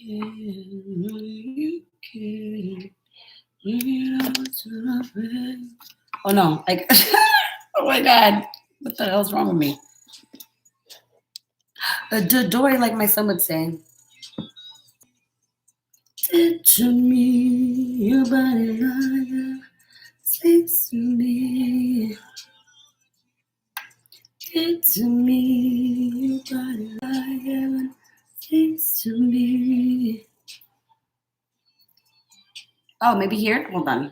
can. Oh no, oh my God. What the hell's wrong with me? Adore, like my son would say. To me, your body like speaks to me. To me, your body like speaks to me. Oh, maybe here? Hold on.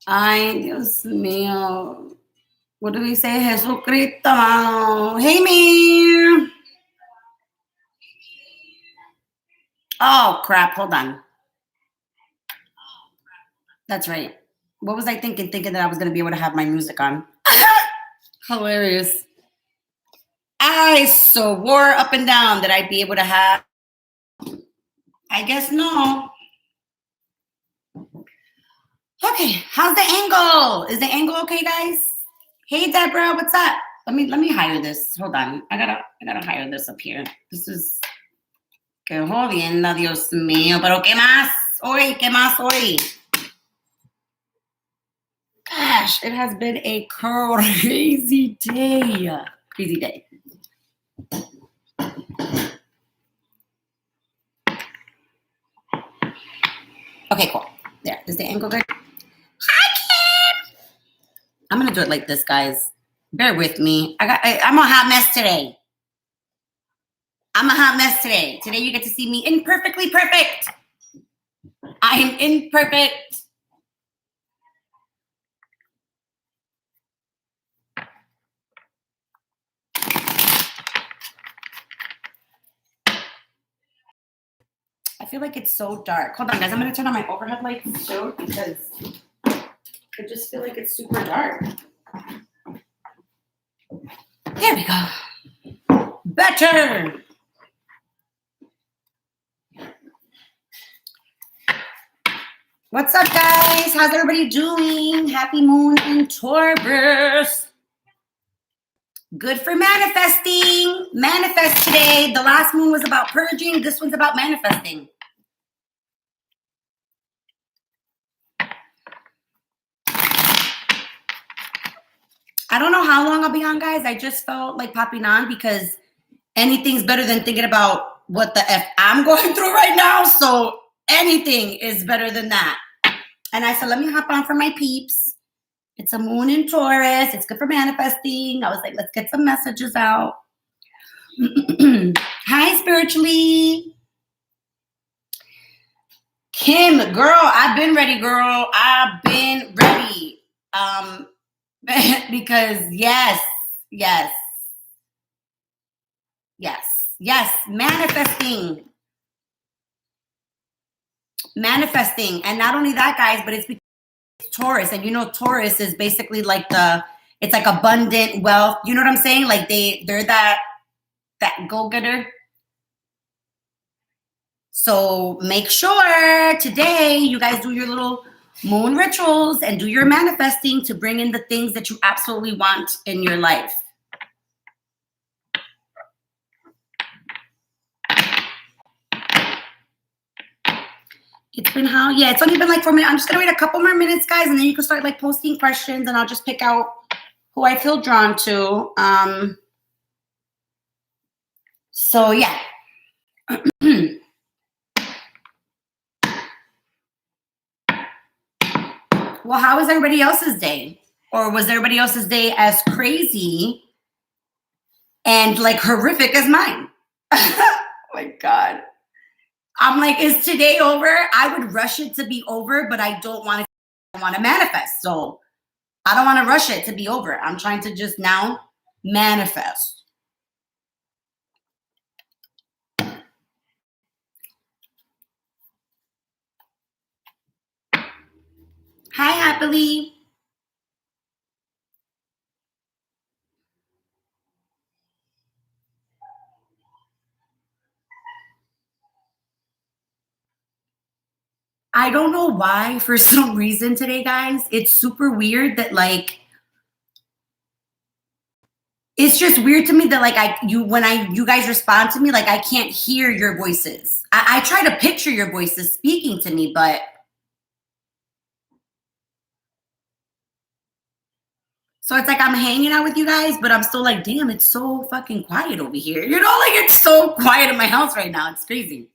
Ay, Dios mío. What do we say? Jesucristo, mano. Hey, Mir. Oh, crap. Hold on. That's right. What was I thinking? Thinking that I was going to be able to have my music on. Hilarious. I swore up and down that I'd be able to have. I guess no. Okay, how's the angle? Is the angle okay, guys? Hey, Deborah, what's up? Let me hire this. Hold on. I gotta hire this up here. This is que jodienda, Dios mío. Pero qué más hoy? ¿Qué más hoy? Gosh, it has been a crazy day. Crazy day. Okay, cool. There. Is the angle good? Hi, Kim. I'm gonna do it like this, guys. Bear with me. I'm a hot mess today. I'm a hot mess today. Today you get to see me imperfectly perfect. I am imperfect. I feel like it's so dark. Hold on, guys. I'm going to turn on my overhead lights too because I just feel like it's super dark. There we go. Better. What's up, guys? How's everybody doing? Happy moon in Taurus. Good for manifesting. Manifest today. The last moon was about purging. This one's about manifesting. I don't know how long I'll be on, guys. I just felt like popping on because anything's better than thinking about what the F I'm going through right now. So anything is better than that. And I said, let me hop on for my peeps. It's a moon in Taurus. It's good for manifesting. I was like, let's get some messages out. Hi, spiritually. Kim, girl, I've been ready, girl. I've been ready. Because yes, manifesting. And not only that, guys, but it's because it's Taurus, and you know Taurus is basically like it's like abundant wealth. You know what I'm saying? Like they're that go-getter. So make sure today you guys do your little moon rituals and do your manifesting to bring in the things that you absolutely want in your life. It's been how? Yeah, it's only been like 4 minutes. I'm just gonna wait a couple more minutes, guys, and then you can start like posting questions, and I'll just pick out who I feel drawn to. So yeah. Well, how was everybody else's day? Or was everybody else's day as crazy and like horrific as mine? Oh my God. I'm like, is today over? I would rush it to be over, but I don't want to. I want to manifest. So I don't want to rush it to be over. I'm trying to just now manifest. Hi, Happily. I don't know why, for some reason today, guys, it's super weird that like it's just weird to me that like you guys respond to me, like I can't hear your voices. I try to picture your voices speaking to me, but so it's like I'm hanging out with you guys, but I'm still like, damn, it's so fucking quiet over here. You know, like it's so quiet in my house right now. It's crazy.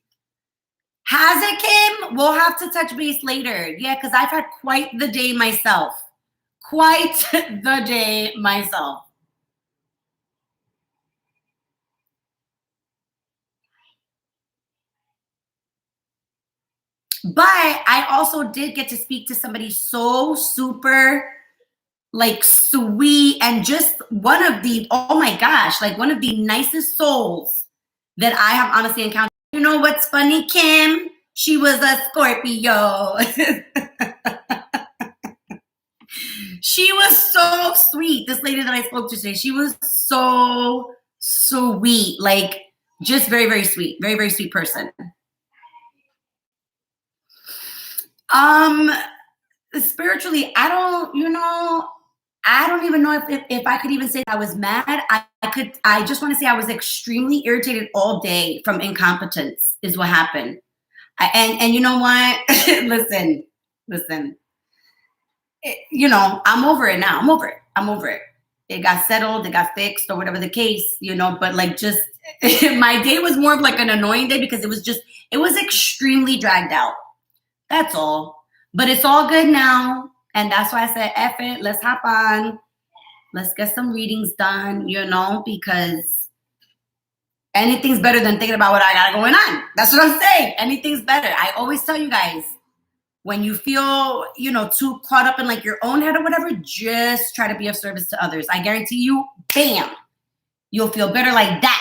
Has it, Kim? We'll have to touch base later. Yeah, because I've had quite the day myself. Quite the day myself. But I also did get to speak to somebody so super like sweet and just one of the, oh my gosh, like one of the nicest souls that I have honestly encountered. You know what's funny, Kim? She was a Scorpio. She was so sweet. This lady that I spoke to today, she was so sweet. Like just very, very sweet. Very, very sweet person. Um, spiritually, I don't, you know, I don't even know if I could even say I was mad. I just want to say I was extremely irritated all day from incompetence is what happened. And you know what? listen. You know, I'm over it now. I'm over it. I'm over it. It got settled, it got fixed, or whatever the case, you know, but like just my day was more of like an annoying day because it was extremely dragged out. That's all. But it's all good now. And that's why I said, F it, let's hop on. Let's get some readings done, you know, because anything's better than thinking about what I got going on. That's what I'm saying. Anything's better. I always tell you guys, when you feel, you know, too caught up in like your own head or whatever, just try to be of service to others. I guarantee you, bam, you'll feel better like that.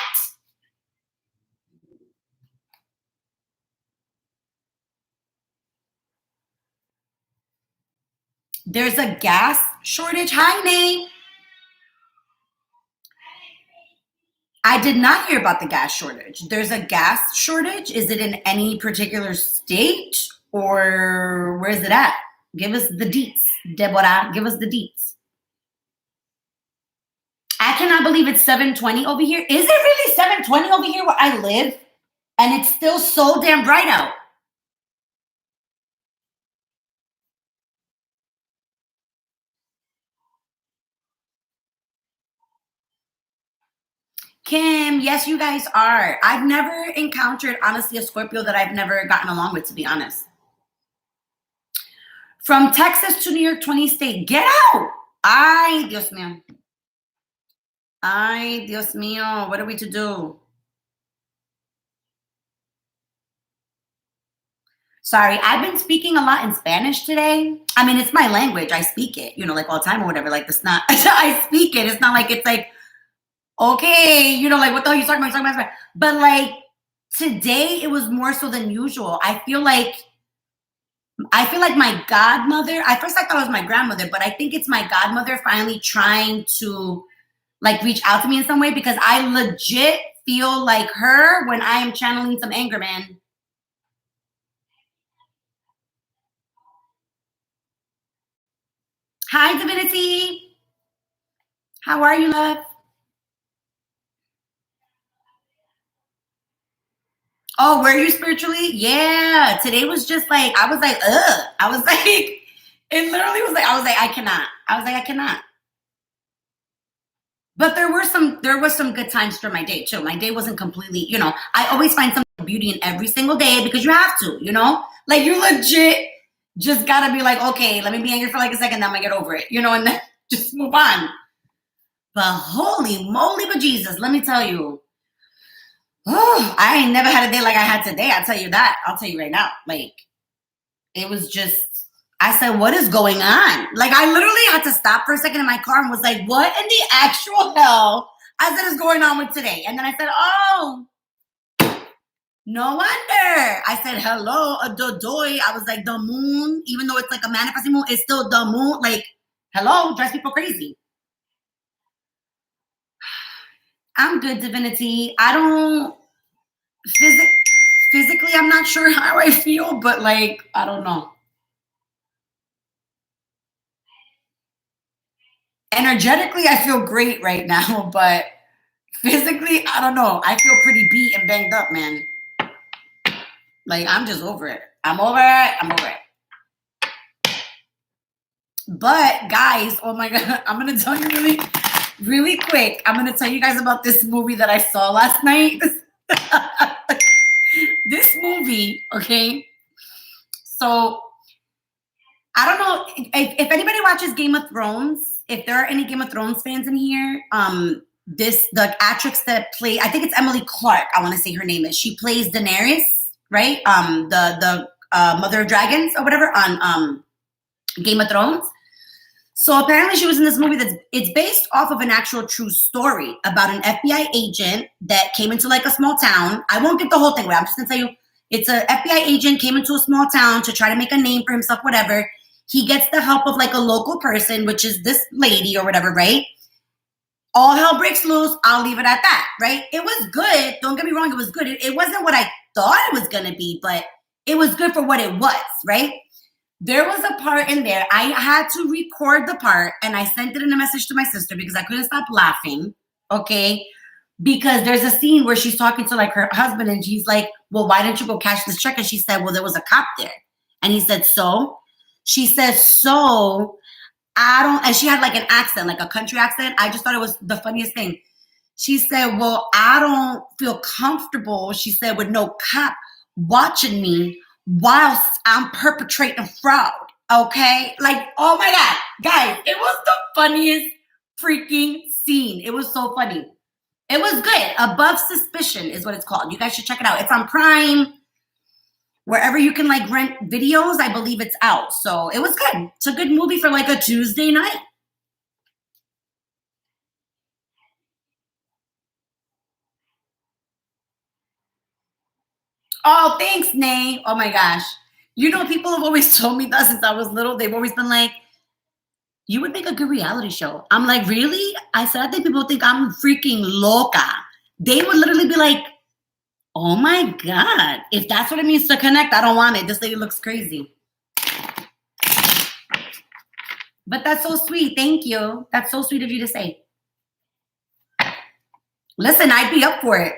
There's a gas shortage. Hi, Nate. I did not hear about the gas shortage. There's a gas shortage. Is it in any particular state or where is it at? Give us the deets, Deborah. Give us the deets. I cannot believe it's 7:20 over here. Is it really 7:20 over here where I live? And it's still so damn bright out. Kim, yes, you guys are. I've never encountered, honestly, a Scorpio that I've never gotten along with, to be honest. From Texas to New York, 20 state. Get out. Ay, Dios mío. Ay, Dios mío. What are we to do? Sorry, I've been speaking a lot in Spanish today. I mean, it's my language. I speak it, you know, like all the time or whatever. Like, it's not, I speak it. It's not like it's like, okay, you know, like, what the hell are you talking about? You're talking about. But like, today it was more so than usual. I feel like my godmother, at first I thought it was my grandmother, but I think it's my godmother finally trying to like reach out to me in some way because I legit feel like her when I am channeling some anger, man. Hi, Divinity. How are you, love? Oh, were you spiritually? Yeah. Today was just like, I was like, ugh. I was like, it literally was like, I was like, I cannot. I was like, I cannot. But there was some good times for my day too. My day wasn't completely, you know, I always find some beauty in every single day because you have to, you know? Like you legit just gotta be like, okay, let me be angry for like a second, then I'm gonna get over it, you know, and then just move on. But holy moly, but Jesus, let me tell you, oh, I ain't never had a day like I had today. I'll tell you that. I'll tell you right now. Like, it was just, I said, what is going on? Like, I literally had to stop for a second in my car and was like, what in the actual hell I said is going on with today? And then I said, oh, no wonder. I said, hello, a dodoy. I was like, the moon, even though it's like a manifesting moon, it's still the moon. Like, hello, drives people crazy. I'm good, Divinity. I don't physically, I'm not sure how I feel, but like, I don't know. Energetically, I feel great right now, but physically, I don't know. I feel pretty beat and banged up, man. Like, I'm just over it. I'm over it. I'm over it. But guys, oh my God, I'm going to tell you really quick. I'm going to tell you guys about this movie that I saw last night. This movie, okay? So, I don't know if anybody watches Game of Thrones, if there are any Game of Thrones fans in here, the actress that played, I think it's Emily Clark, I want to say her name is. She plays Daenerys, right? The Mother of Dragons or whatever on Game of Thrones. So apparently she was in this movie it's based off of an actual true story about an FBI agent that came into like a small town. I won't get the whole thing away. I'm just gonna tell you, it's an FBI agent came into a small town to try to make a name for himself, whatever. He gets the help of like a local person, which is this lady or whatever, right? All hell breaks loose. I'll leave it at that, right? It was good. Don't get me wrong. It was good. It wasn't what I thought it was going to be, but it was good for what it was, right? There was a part in there. I had to record the part and I sent it in a message to my sister because I couldn't stop laughing, okay? Because there's a scene where she's talking to like her husband and she's like, well, why didn't you go cash this check? And she said, well, there was a cop there. And he said, so? She said, so I don't, and she had like an accent, like a country accent. I just thought it was the funniest thing. She said, well, I don't feel comfortable, she said, with no cop watching me whilst I'm perpetrating fraud. Okay? Like, oh my God. Guys, it was the funniest freaking scene. It was so funny. It was good. Above Suspicion is what it's called. You guys should check it out. It's on Prime. Wherever you can like rent videos, I believe it's out. So it was good. It's a good movie for like a Tuesday night. Oh, thanks, Nay. Oh my gosh. You know, people have always told me that since I was little. They've always been like, you would make a good reality show. I'm like, really? I said, I think people think I'm freaking loca. They would literally be like, oh my God, if that's what it means to connect, I don't want it. This lady looks crazy. But that's so sweet. Thank you. That's so sweet of you to say. Listen, I'd be up for it.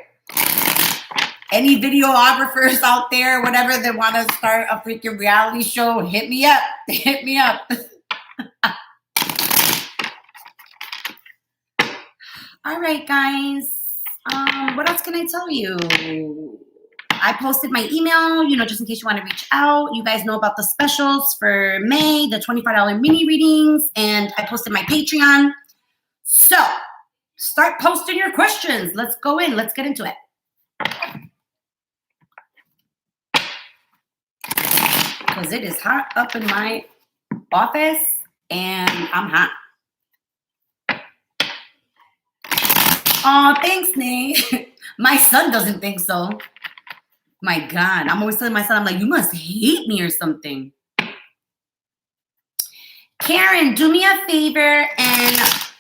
Any videographers out there, whatever, that want to start a freaking reality show, hit me up. Hit me up. All right, guys. What else can I tell you? I posted my email, you know, just in case you want to reach out. You guys know about the specials for May, the $25 mini readings, and I posted my Patreon. So start posting your questions. Let's go in. Let's get into it. Because it is hot up in my office, and I'm hot. Oh, thanks, Nate. My son doesn't think so. My God, I'm always telling my son, I'm like, you must hate me or something. Karen, do me a favor and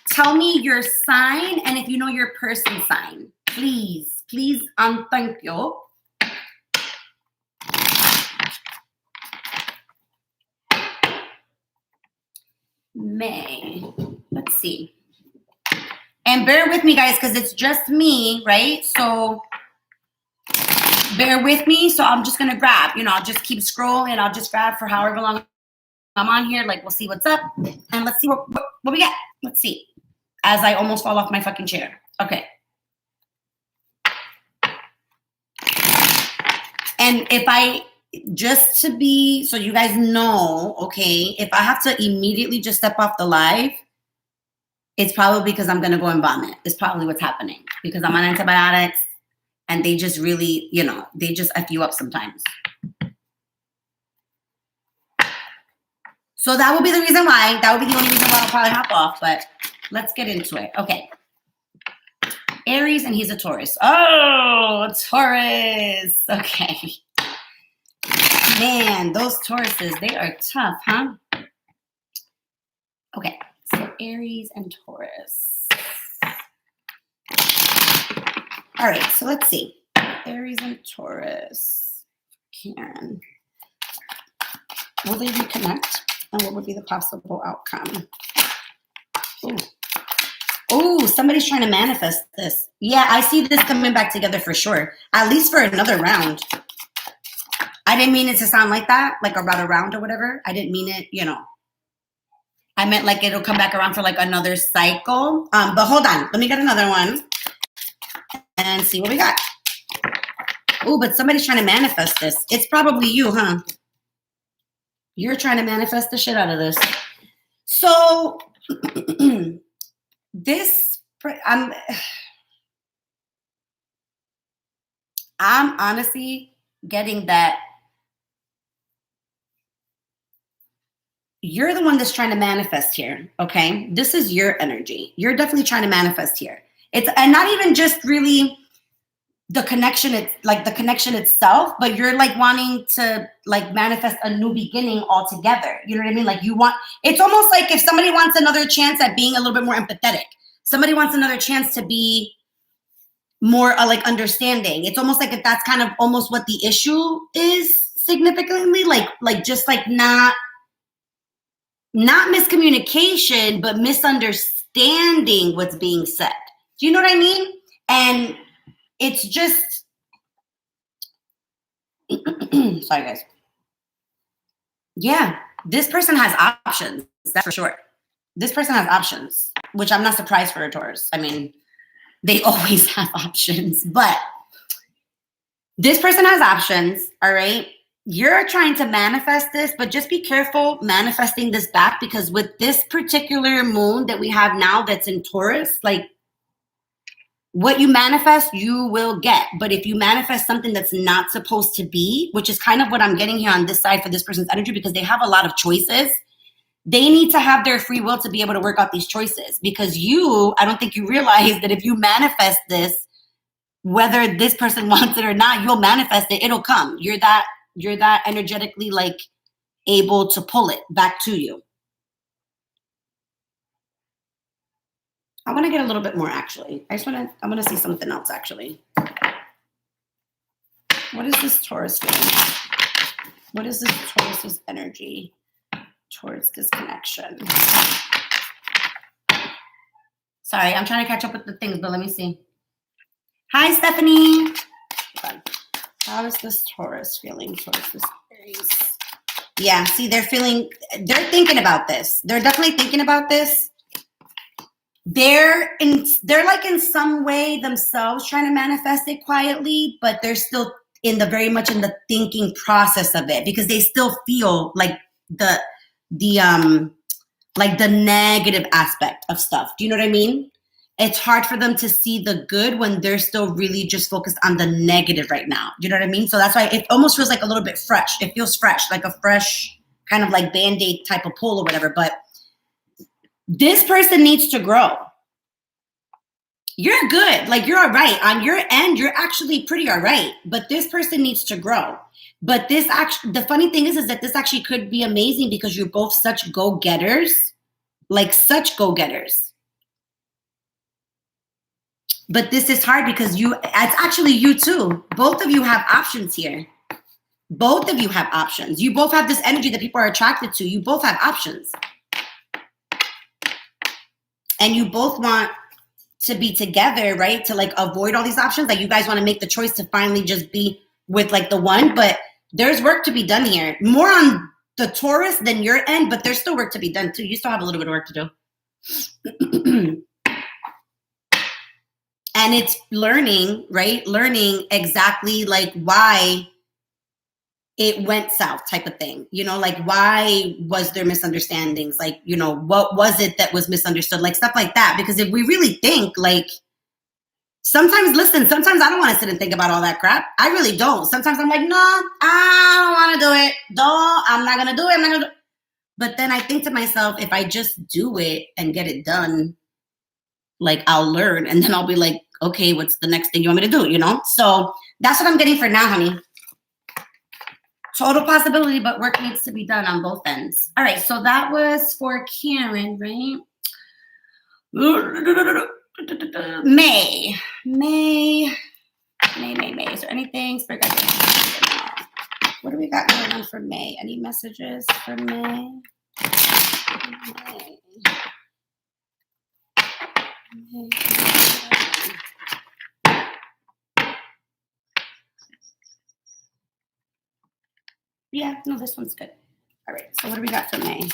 tell me your sign and if you know your person's sign. Please, please, thank you. May. Let's see. And bear with me, guys, because it's just me, right? So bear with me. So I'm just going to grab, you know, I'll just keep scrolling. I'll just grab for however long I'm on here. Like, we'll see what's up. And let's see what we got. Let's see. As I almost fall off my fucking chair. Okay. And if I, just to be, so you guys know, okay, if I have to immediately just step off the live, it's probably because I'm going to go and vomit. It's probably what's happening. Because I'm on antibiotics and they just really, you know, they just F you up sometimes. So that will be the reason why. That will be the only reason why I'll probably hop off. But let's get into it. Okay. Aries and he's a Taurus. Oh, Taurus. Okay. Man, those Tauruses, they are tough, huh? Okay. So Aries and Taurus. All right, so let's see. Aries and Taurus. Karen. Will they reconnect? And what would be the possible outcome? Ooh. Oh, somebody's trying to manifest this. Yeah, I see this coming back together for sure. At least for another round. I didn't mean it to sound like that, like about a round or whatever. I didn't mean it, I meant like it'll come back around for like another cycle. But hold on. Let me get another one and see what we got. Oh, but somebody's trying to manifest this. It's probably you, huh? You're trying to manifest the shit out of this. So I'm honestly getting that you're the one that's trying to manifest here, okay? This is your energy. You're definitely trying to manifest here. And not even just really the connection, it's like the connection itself, but you're like wanting to like manifest a new beginning altogether. You know what I mean? Like it's almost like if somebody wants another chance at being a little bit more empathetic, somebody wants another chance to be more like understanding. It's almost like if that's kind of almost what the issue is significantly, like just like not miscommunication, but misunderstanding what's being said. Do you know what I mean? And it's just, sorry guys. Yeah, this person has options. That's for sure. This person has options, which I'm not surprised for a Taurus. I mean, they always have options, but this person has options. All right. You're trying to manifest this, but just be careful manifesting this back, because with this particular moon that we have now that's in Taurus, like what you manifest, you will get. But if you manifest something that's not supposed to be, which is kind of what I'm getting here on this side for this person's energy, because they have a lot of choices, they need to have their free will to be able to work out these choices. Because I don't think you realize that if you manifest this, whether this person wants it or not, you'll manifest it. It'll come. You're that energetically like able to pull it back to you. I want to get a little bit more actually. I want to see something else actually. What is this Taurus feeling? What is this Taurus's energy towards this connection? Sorry, I'm trying to catch up with the things, but let me see. Hi, Stephanie. How is this Taurus feeling towards this Aries? Yeah, see, they're thinking about this. They're definitely thinking about this. They're like in some way themselves trying to manifest it quietly, but they're still very much in the thinking process of it, because they still feel like the negative aspect of stuff. Do you know what I mean? It's hard for them to see the good when they're still really just focused on the negative right now. Do you know what I mean? So that's why it almost feels like a little bit fresh. It feels fresh, like a fresh kind of like Band-Aid type of pull or whatever. But this person needs to grow. You're good. Like, you're all right. On your end, you're actually pretty all right. But this person needs to grow. But the funny thing is that this actually could be amazing, because you're both such go-getters. Like, such go-getters. But this is hard because it's actually you too. Both of you have options here. Both of you have options. You both have this energy that people are attracted to. You both have options. And you both want to be together, right? To like avoid all these options. Like, you guys want to make the choice to finally just be with like the one, but there's work to be done here. More on the Taurus than your end, but there's still work to be done too. You still have a little bit of work to do. And it's learning, right? Learning exactly like why it went south type of thing. Like, why was there misunderstandings? Like, what was it that was misunderstood? Like, stuff like that. Because if we really think, like, sometimes I don't want to sit and think about all that crap. I really don't. Sometimes I'm like, no, I don't want to do it. I'm not going to do it. But then I think to myself, if I just do it and get it done, like, I'll learn. And then I'll be like, okay, what's the next thing you want me to do? So that's what I'm getting for now, honey. Total possibility, but work needs to be done on both ends. All right, so that was for Karen, right? May. Is there anything? What do we got going on for May? Any messages for May? Yeah, no, this one's good. All right, so what do we got for May?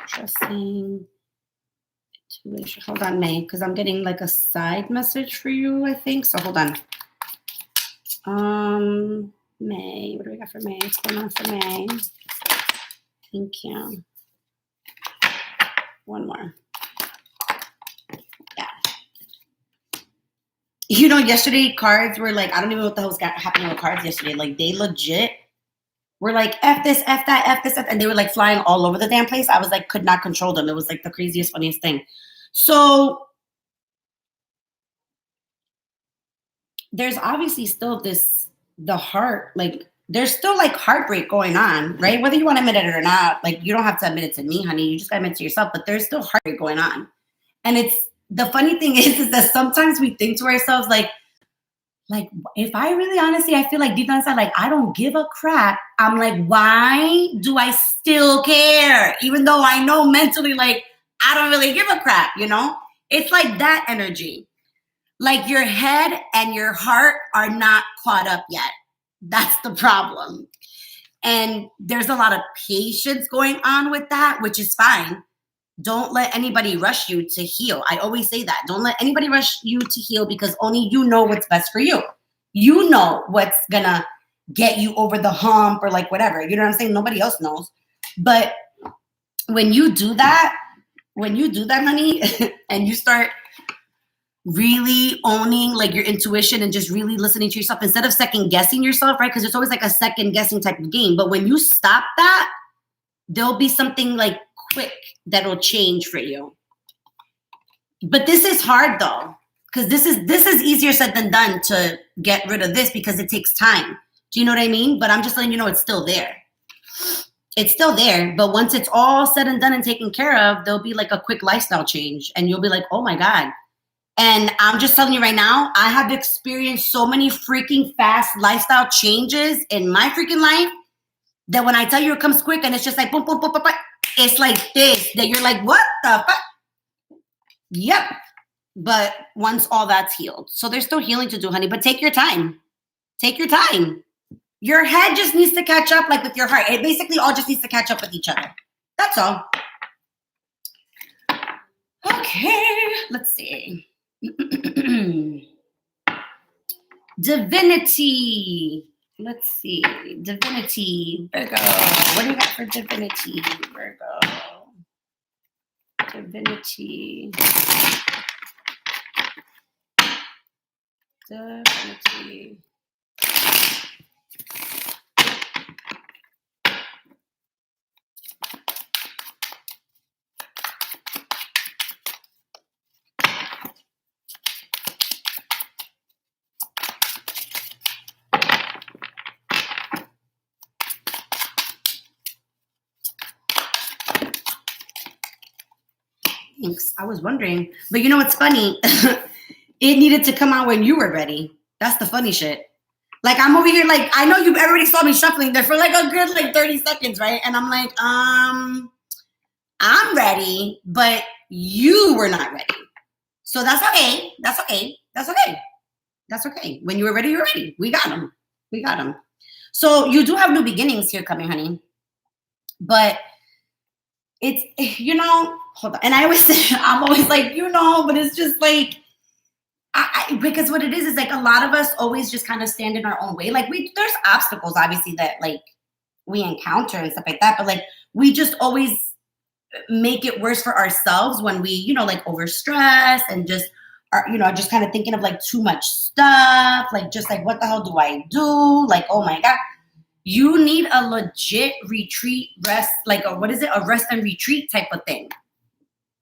Trusting. Hold on, May, because I'm getting like a side message for you, I think. So hold on. May, what do we got for May? What's going on for May? Thank you. One more. Yeah. You know, yesterday cards were like, I don't even know what the hell's happening with cards yesterday. Like, they legit were like, F this, F that, F this, F, and they were like flying all over the damn place. I was like, could not control them. It was like the craziest, funniest thing. So there's obviously still the heart, like there's still like heartbreak going on, right? Whether you want to admit it or not, like you don't have to admit it to me, honey. You just gotta admit it to yourself, but there's still heartbreak going on. And it's, the funny thing is that sometimes we think to ourselves, like if I really honestly, I feel like deep down inside, like I don't give a crap. I'm like, why do I still care? Even though I know mentally, like, I don't really give a crap, you know? It's like that energy. Like your head and your heart are not caught up yet. That's the problem. And there's a lot of patience going on with that, which is fine. Don't let anybody rush you to heal. I always say that. Don't let anybody rush you to heal because only you know what's best for you. You know what's gonna get you over the hump or like whatever. You know what I'm saying? Nobody else knows. But when you do that, honey, and you start really owning like your intuition and just really listening to yourself instead of second guessing yourself, right? Because it's always like a second guessing type of game. But when you stop that, there'll be something like quick that'll change for you. But this is hard though, because this is easier said than done to get rid of this because it takes time. Do you know what I mean? But I'm just letting you know it's still there. It's still there. But once it's all said and done and taken care of, there'll be like a quick lifestyle change and you'll be like, oh my God. And I'm just telling you right now, I have experienced so many freaking fast lifestyle changes in my freaking life that when I tell you it comes quick and it's just like boom, boom, boom, boom, boom, it's like this, that you're like, what the fuck? Yep. But once all that's healed. So there's still healing to do, honey, but take your time. Take your time. Your head just needs to catch up like with your heart. It basically all just needs to catch up with each other. That's all. Okay, let's see. Divinity. Let's see. Divinity. Virgo. What do you got for divinity, Virgo? Divinity. Divinity. Thanks. I was wondering. But you know what's funny? It needed to come out when you were ready. That's the funny shit. Like, I'm over here, like, I know you already saw me shuffling there for like a good, like, 30 seconds, right? And I'm like, I'm ready, but you were not ready. So that's okay. That's okay. That's okay. That's okay. When you were ready, you're ready. We got them. We got them. So you do have new beginnings here coming, honey. But it's, you know, hold on. And I always say, I'm always like, you know, but it's just like, because what it is like a lot of us always just kind of stand in our own way. Like there's obstacles, obviously, that like we encounter and stuff like that. But like, we just always make it worse for ourselves when we, you know, like overstress and just are, you know, just kind of thinking of like too much stuff. Like, just like, what the hell do I do? Like, oh my God. You need a legit retreat, rest, like a rest and retreat type of thing.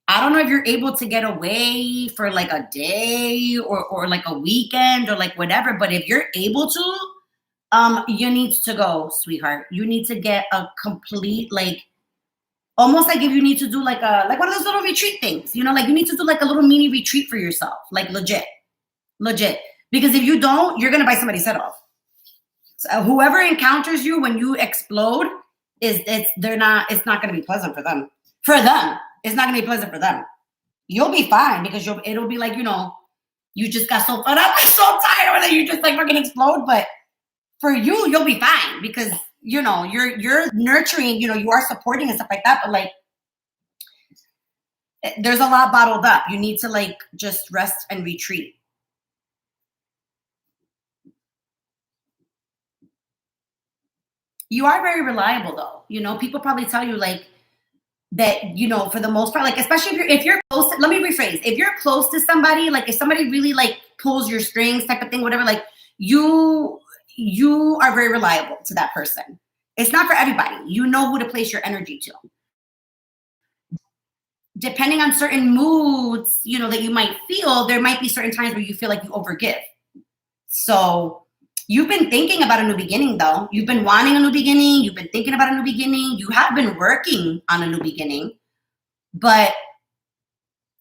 I don't know if you're able to get away for like a day or like a weekend or like whatever, but if you're able to, you need to go, sweetheart. You need to get a complete, like, almost like if you need to do like one of those little retreat things, you know, like you need to do like a little mini retreat for yourself, like legit. Because if you don't, you're going to bite somebody's head off. So whoever encounters you when you explode it's not going to be pleasant for them. it's not gonna be pleasant for them. You'll be fine because it'll be like, you just got so fed up, so tired, or that you just like fucking explode. But for you, you'll be fine because you're nurturing, you are supporting and stuff like that. But like, there's a lot bottled up. You need to like just rest and retreat. You are very reliable though. People probably tell you like that, for the most part, like, especially if you're close to, let me rephrase. If you're close to somebody, like if somebody really like pulls your strings type of thing, whatever, like you are very reliable to that person. It's not for everybody. You know who to place your energy to. Depending on certain moods, that you might feel, there might be certain times where you feel like you overgive. So you've been thinking about a new beginning, though. You've been wanting a new beginning. You've been thinking about a new beginning. You have been working on a new beginning, but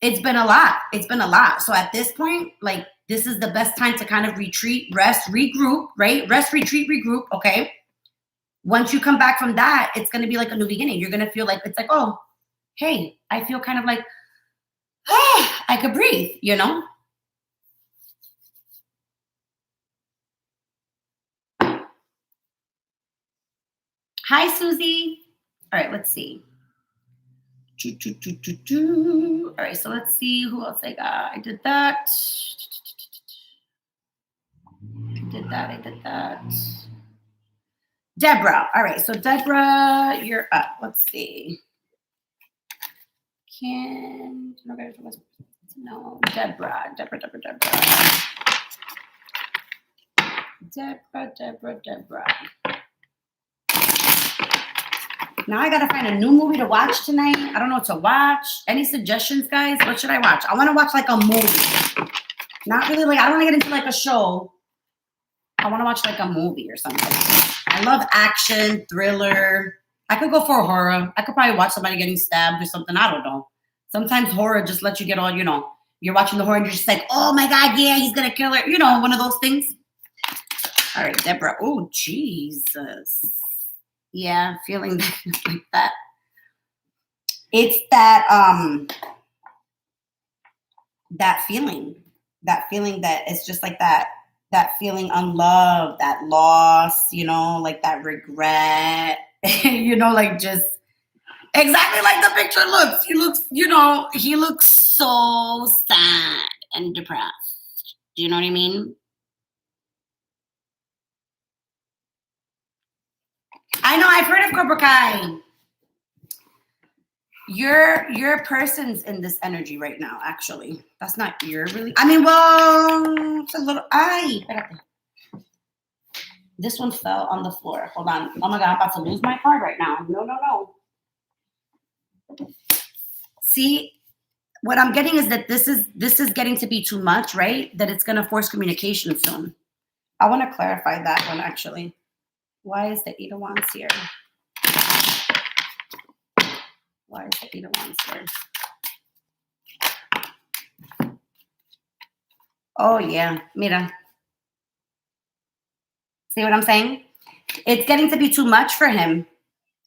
it's been a lot. It's been a lot. So at this point, like, this is the best time to kind of retreat, rest, regroup, right? Rest, retreat, regroup, okay? Once you come back from that, it's going to be like a new beginning. You're going to feel like, it's like, oh, hey, I feel kind of like, I could breathe, Hi, Susie. All right, let's see. All right, so let's see who else I got. I did that. I did that. Deborah. All right, so Deborah, you're up. Let's see. No, Deborah. Now I gotta find a new movie to watch tonight. I don't know what to watch. Any suggestions, guys? What should I watch? I want to watch like a movie. Not really like, I don't want to get into like a show. I want to watch like a movie or something. I love action, thriller. I could go for a horror. I could probably watch somebody getting stabbed or something. I don't know. Sometimes horror just lets you get all, you're watching the horror and you're just like, oh my God, yeah, he's going to kill her. One of those things. All right, Deborah. Oh, Jesus. Yeah, feeling like that. It's that feeling that it's just like that feeling unloved, that loss, like that regret, like just exactly like the picture looks. He looks so sad and depressed. Do you know what I mean? I know, I've heard of Cobra Kai. Your person's in this energy right now, actually. That's not your really. I mean, well, it's a little. This one fell on the floor. Hold on. Oh my God, I'm about to lose my card right now. No. See, what I'm getting is that this is getting to be too much, right? That it's going to force communication soon. I want to clarify that one, actually. Why is the Eight of Wands here? Why is the Eight of Wands here? Oh, yeah. Mira. See what I'm saying? It's getting to be too much for him.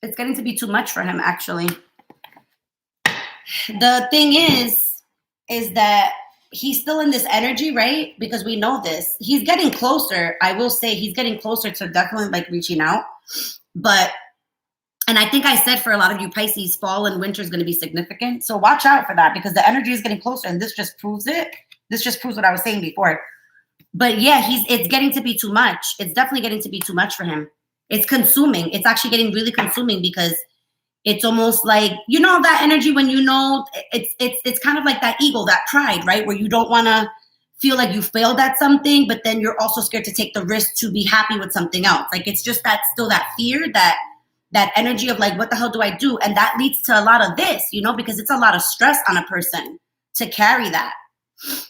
It's getting to be too much for him, actually. The thing is that he's still in this energy, right? Because we know this. He's getting closer. I will say he's getting closer to definitely like reaching out. And I think I said for a lot of you Pisces, fall and winter is going to be significant. So watch out for that because the energy is getting closer. And this just proves it. This just proves what I was saying before. But yeah, it's getting to be too much. It's definitely getting to be too much for him. It's consuming. It's actually getting really consuming because it's almost like, that energy when it's kind of like that ego, that pride, right? Where you don't want to feel like you failed at something, but then you're also scared to take the risk to be happy with something else. Like it's just still that fear, that energy of like, what the hell do I do? And that leads to a lot of this, because it's a lot of stress on a person to carry that.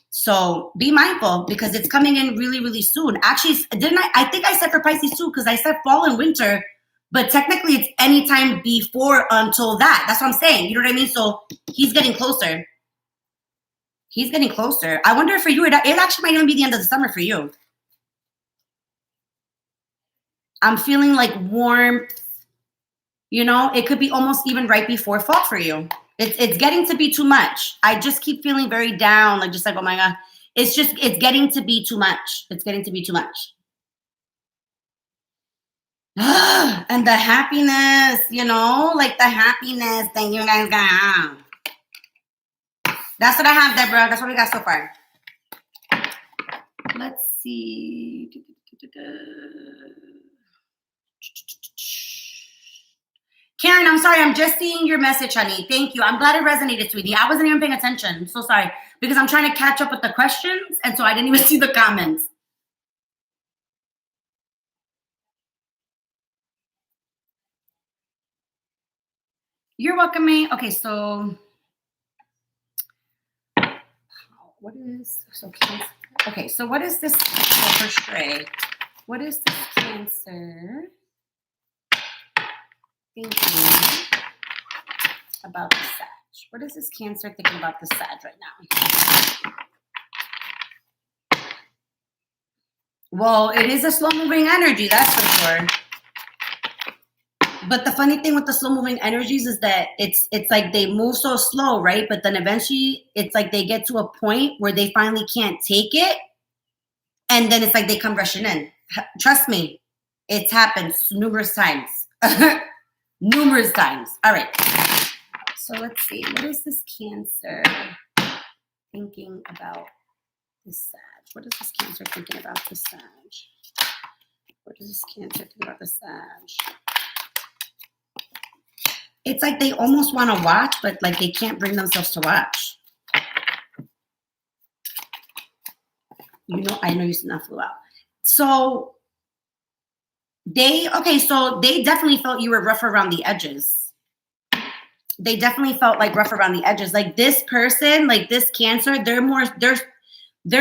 So be mindful because it's coming in really, really soon. Actually, I think I said for Pisces too, because I said fall and winter, but technically it's anytime before until that. That's what I'm saying. You know what I mean? So he's getting closer. He's getting closer. I wonder if for you, it actually might even be the end of the summer for you. I'm feeling like warmth. It could be almost even right before fall for you. It's getting to be too much. I just keep feeling very down, like just like, oh my God. It's getting to be too much. It's getting to be too much. And the happiness, you know, like the happiness that you guys got. That's what I have, Deborah. That's what we got so far. Let's see. Karen, I'm sorry. I'm just seeing your message, honey. Thank you. I'm glad it resonated, sweetie. I wasn't even paying attention. I'm so sorry. Because I'm trying to catch up with the questions, and so I didn't even see the comments. You're welcome, me. Okay, so what is okay? So what is this for stray? What is this Cancer thinking about the Sag? What is this Cancer thinking about the Sag right now? Well, it is a slow-moving energy, that's for sure. But the funny thing with the slow-moving energies is that it's like they move so slow, right? But then eventually it's like they get to a point where they finally can't take it, and then it's like they come rushing in. Trust me, it's happened numerous times. Numerous times. All right. So let's see. What is this Cancer thinking about the Sag? What is this Cancer thinking about the Sag? What is this Cancer thinking about the Sag? It's like they almost want to watch, but like they can't bring themselves to watch. You know, I know you not flew out. So they definitely felt you were rough around the edges. They definitely felt like rough around the edges. Like this person, like this Cancer, they're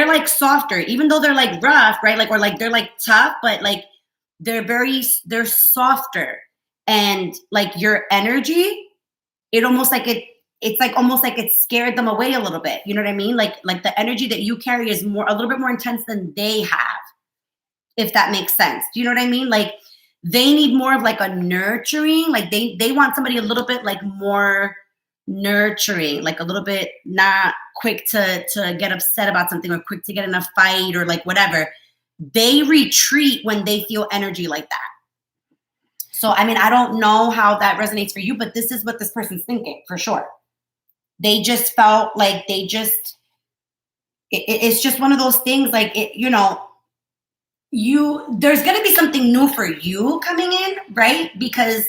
like softer, even though they're like rough, right? Like, or like they're like tough, but like they're softer. And like your energy, it almost like it's like almost like it scared them away a little bit. You know what I mean? Like the energy that you carry is a little bit more intense than they have, if that makes sense. Do you know what I mean? Like they need more of like a nurturing, like they want somebody a little bit like more nurturing, like a little bit not quick to get upset about something or quick to get in a fight or like whatever. They retreat when they feel energy like that. So, I mean, I don't know how that resonates for you, but this is what this person's thinking for sure. They just felt like it's just one of those things like, you know, there's going to be something new for you coming in, right? Because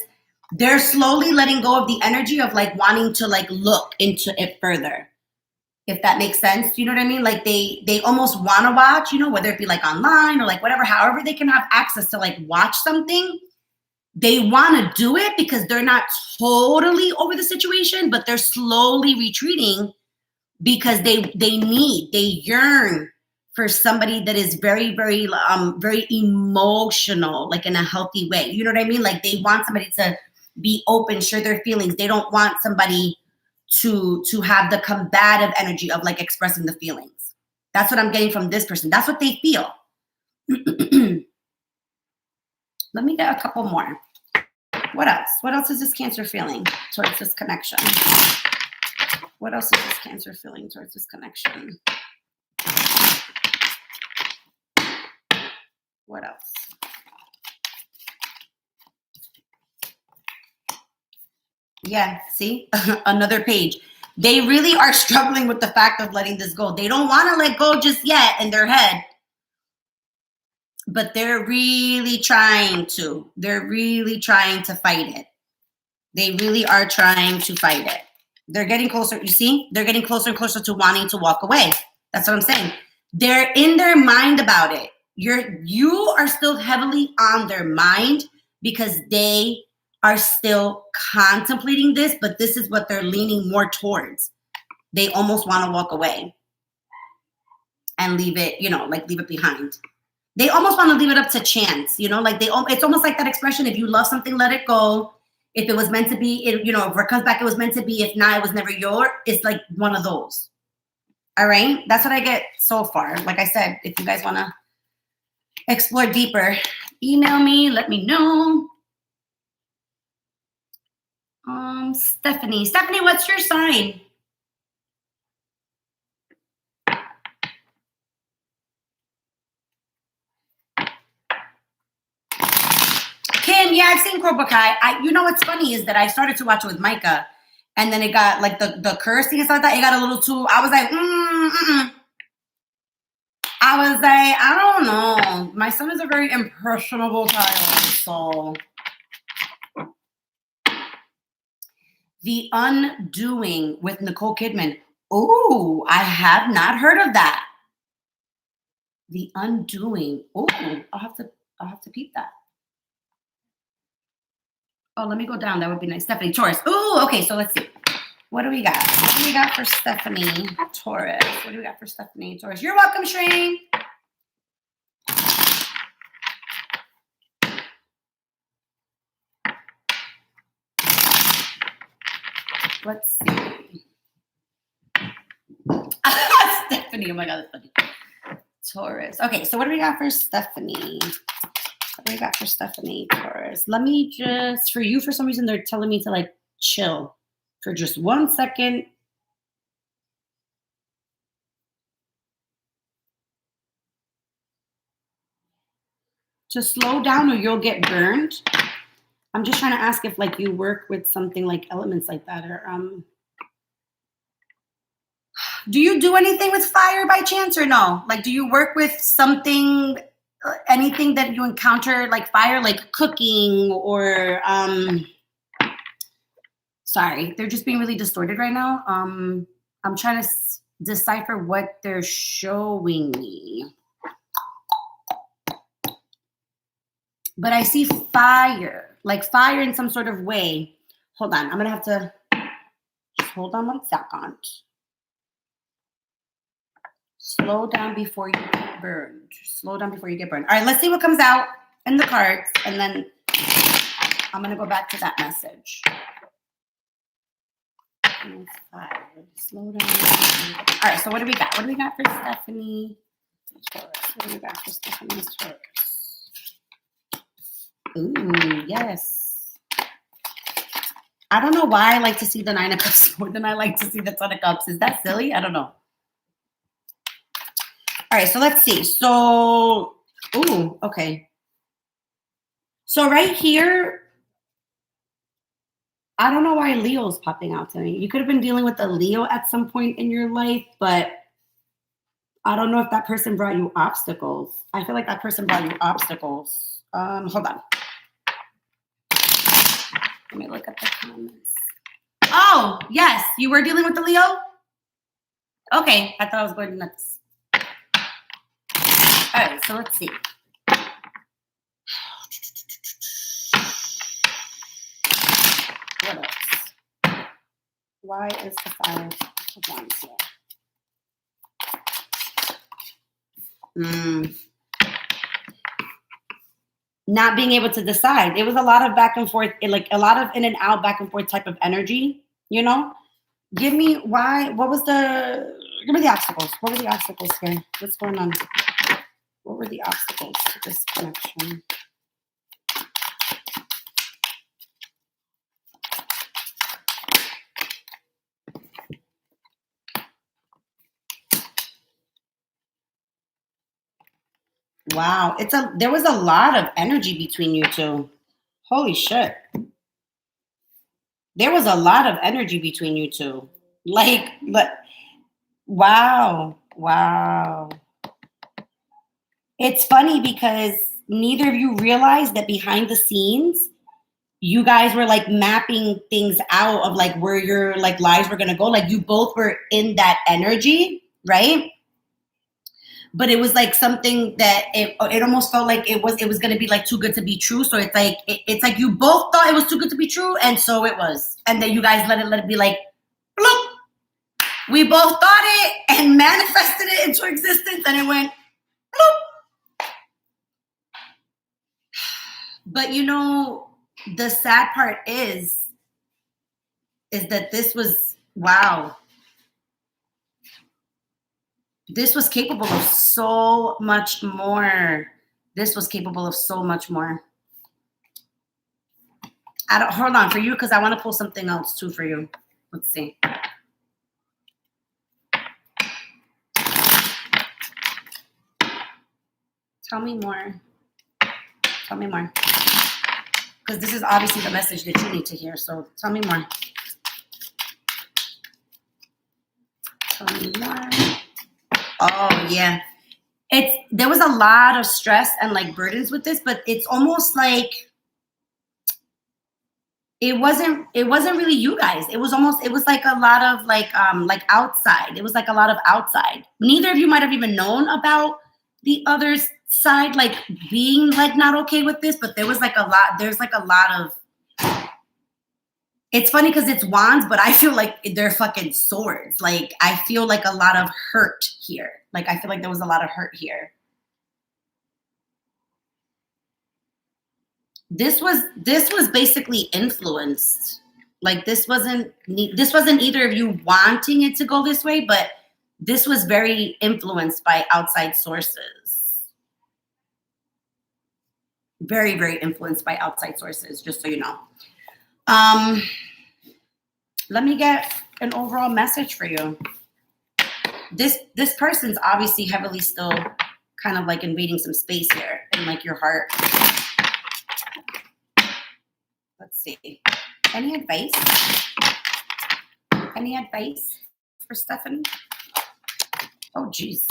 they're slowly letting go of the energy of like wanting to like look into it further. If that makes sense. You know what I mean? Like they almost want to watch, you know, whether it be like online or like whatever, however they can have access to like watch something. They want to do it because they're not totally over the situation, but they're slowly retreating because they yearn for somebody that is very, very, very emotional, like in a healthy way. You know what I mean? Like they want somebody to be open, share their feelings. They don't want somebody to have the combative energy of like expressing the feelings. That's what I'm getting from this person. That's what they feel. Let me get a couple more. What else? What else is this Cancer feeling towards this connection? What else is this Cancer feeling towards this connection? What else? Yeah, see? Another page. They really are struggling with the fact of letting this go. They don't want to let go just yet in their head. But they're really trying to. They're really trying to fight it. They really are trying to fight it. They're getting closer. You see? They're getting closer and closer to wanting to walk away. That's what I'm saying. They're in their mind about it. You are still heavily on their mind because they are still contemplating this, but this is what they're leaning more towards. They almost want to walk away and leave it, you know, like leave it behind. They almost want to leave it up to chance, you know, like it's almost like that expression, if you love something, let it go. If it was meant to be, you know, if it comes back, it was meant to be. If not, it was never yours. It's like one of those. All right. That's what I get so far. Like I said, if you guys want to explore deeper, email me, let me know. Stephanie. Stephanie, what's your sign? Kim, yeah, I've seen Cobra Kai. You know what's funny is that I started to watch it with Micah, and then it got like the cursing and stuff like that. It got a little too. I was like, I was like, I don't know. My son is a very impressionable child, so. The Undoing with Nicole Kidman. Oh, I have not heard of that. The Undoing. Oh, I'll have to peep that. Oh, let me go down. That would be nice. Stephanie, Taurus. Oh, okay. So let's see. What do we got? What do we got for Stephanie, Taurus? What do we got for Stephanie, Taurus? You're welcome, Shreen. Let's see. Stephanie, oh my God, that's funny. Taurus. Okay, so what do we got for Stephanie? What do we got for Stephanie, Taurus? Let me just, for you, for some reason, they're telling me to like chill for just 1 second. To slow down or you'll get burned. I'm just trying to ask if like you work with something like elements like that, or do you do anything with fire by chance or no? Like, do you work with something, anything that you encounter like fire, like cooking or sorry, they're just being really distorted right now. I'm trying to decipher what they're showing me. But I see fire, like fire in some sort of way. Hold on, I'm gonna have to just hold on 1 second. Slow down before you get burned. Slow down before you get burned. All right, let's see what comes out in the cards, and then I'm gonna go back to that message. Fire. Slow down. All right, so what do we got? What do we got for Stephanie? What do we got for Stephanie? Ooh, yes. I don't know why I like to see the 9 of Cups more than I like to see the 10 of Cups. Is that silly? I don't know. All right, so let's see. So, ooh, okay. So right here, I don't know why Leo's popping out to me. You could have been dealing with a Leo at some point in your life, but I don't know if that person brought you obstacles. I feel like that person brought you obstacles. Hold on. Let me look at the comments. Oh, yes. You were dealing with the Leo? Okay. I thought I was going nuts. All right. So let's see. What else? Why is the Five of Wands here? Not being able to decide. It was a lot of back and forth, like a lot of in and out, back and forth type of energy, you know? Give me give me the obstacles. What were the obstacles here? What's going on? What were the obstacles to this connection? Wow, there was a lot of energy between you two. Holy shit. There was a lot of energy between you two. Wow. It's funny because neither of you realized that behind the scenes, you guys were like mapping things out of like where your like lives were gonna go. Like you both were in that energy, right? But it was like something that it almost felt like it was going to be like too good to be true. So it's like you both thought it was too good to be true, and so it was. And then you guys let it be like, bloop. We both thought it and manifested it into existence, and it went, bloop. But you know, the sad part is that this was, wow. This was capable of so much more. This was capable of so much more. hold on for you, because I want to pull something else too for you. Let's see. Tell me more. Tell me more. Because this is obviously the message that you need to hear. So tell me more. Tell me more. Oh, yeah. There was a lot of stress and like burdens with this, but it's almost like it wasn't really you guys. It was like a lot of like outside. It was like a lot of outside. Neither of you might have even known about the other's side, like being like not okay with this, but there's like a lot of, it's funny because it's wands, but I feel like they're fucking swords. Like I feel like a lot of hurt here. Like I feel like there was a lot of hurt here. This was basically influenced. Like this wasn't either of you wanting it to go this way, but this was very influenced by outside sources. Very, very influenced by outside sources, just so you know. Let me get an overall message for you. This person's obviously heavily still kind of like invading some space here in like your heart. Let's see. Any advice? Any advice for Stephanie? Oh, geez.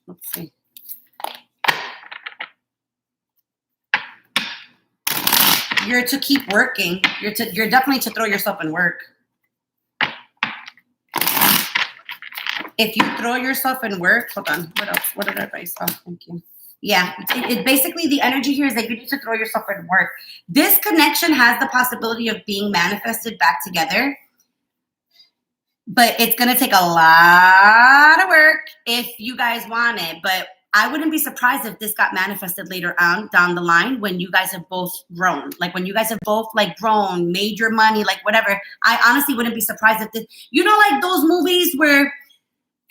Let's see. You're to keep working. You're definitely to throw yourself in work. If you throw yourself in work, hold on. What else? What other advice? Oh, thank you. Yeah, it basically the energy here is that you need to throw yourself in work. This connection has the possibility of being manifested back together, but it's going to take a lot of work if you guys want it. But I wouldn't be surprised if this got manifested later on down the line when you guys have both grown. Like when you guys have both like grown, made your money, like whatever. I honestly wouldn't be surprised if this, you know, like those movies where,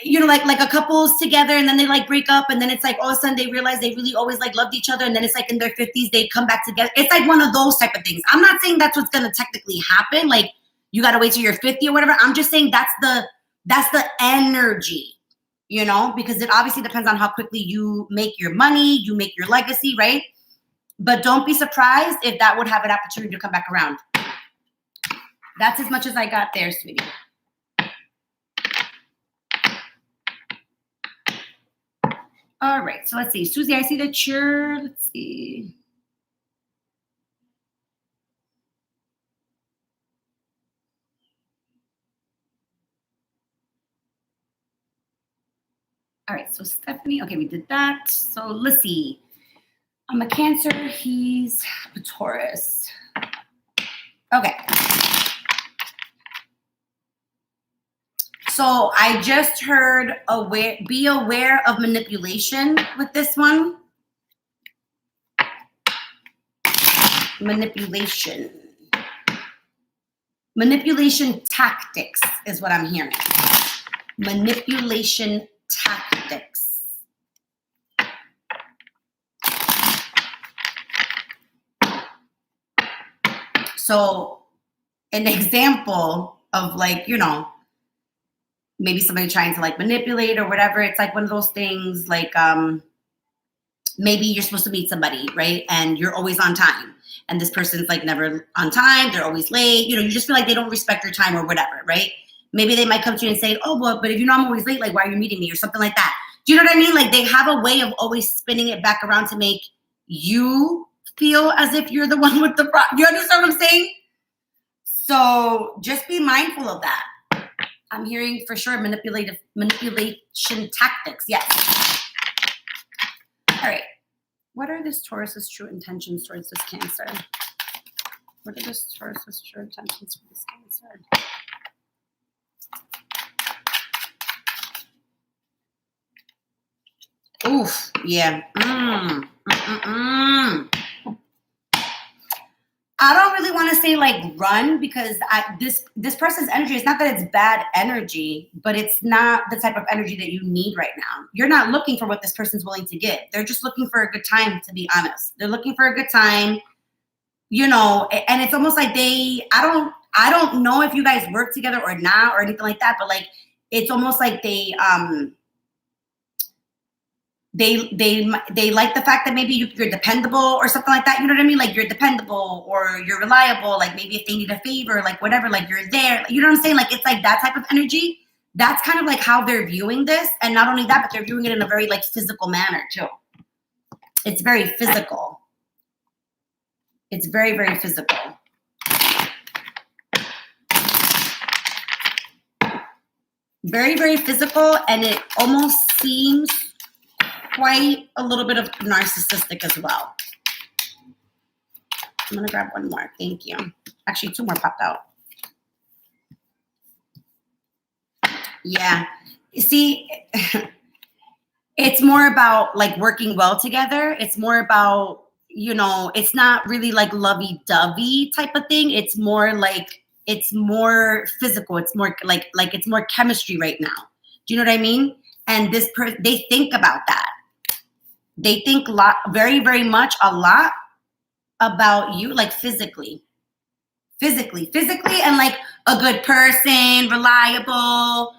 you know, like a couple's together and then they like break up and then it's like all of a sudden they realize they really always like loved each other and then it's like in their 50s they come back together. It's like one of those type of things. I'm not saying that's what's going to technically happen. Like you got to wait till you're 50 or whatever. I'm just saying that's the energy, you know, because it obviously depends on how quickly you make your money, you make your legacy, right? But don't be surprised if that would have an opportunity to come back around. That's as much as I got there, sweetie. All right, so let's see. Susie, I see that let's see. All right, so Stephanie, okay, we did that. So let's see. I'm a Cancer, he's a Taurus. Okay. So I just heard be aware of manipulation with this one. Manipulation. Manipulation tactics is what I'm hearing. Manipulation tactics. So an example of like, you know, maybe somebody trying to like manipulate or whatever. It's like one of those things like maybe you're supposed to meet somebody, right? And you're always on time. And this person's like never on time. They're always late. You know, you just feel like they don't respect your time or whatever, right? Maybe they might come to you and say, oh, well, but if you know I'm always late, like, why are you meeting me? Or something like that. Do you know what I mean? Like they have a way of always spinning it back around to make you feel as if you're the one with the problem. You understand what I'm saying? So just be mindful of that. I'm hearing for sure manipulation tactics. Yes. All right. What are this Taurus's true intentions towards this Cancer? What are this Taurus's true intentions for this Cancer? Oof. Yeah. I don't really want to say like run because this person's energy, it's not that it's bad energy, but it's not the type of energy that you need right now. You're not looking for what this person's willing to give. They're just looking for a good time, to be honest. They're looking for a good time. you know, and it's almost like I don't know if you guys work together or not or anything like that, but like, it's almost like they like the fact that maybe you're dependable or something like that. You know what I mean? Like you're dependable or you're reliable. Like maybe if they need a favor, like whatever, like you're there. You know what I'm saying? Like it's like that type of energy. That's kind of like how they're viewing this. And not only that, but they're viewing it in a very like physical manner too. It's very physical. It's very, very physical. Very, very physical. And it almost seems quite a little bit of narcissistic as well. I'm going to grab one more. Thank you. Actually, two more popped out. Yeah. You see, it's more about like working well together. It's more about, you know, it's not really like lovey-dovey type of thing. It's more like, it's more physical. It's more like it's more chemistry right now. Do you know what I mean? And this they think about that. They think very, very much a lot about you, like physically, and like a good person, reliable.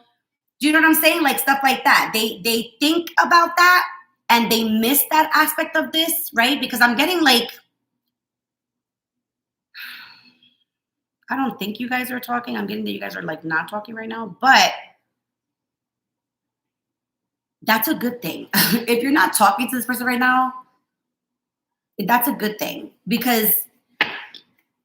Do you know what I'm saying? Like stuff like that. They think about that and they miss that aspect of this, right? Because I'm getting like, I don't think you guys are talking. I'm getting that you guys are like not talking right now, but that's a good thing. If you're not talking to this person right now, that's a good thing because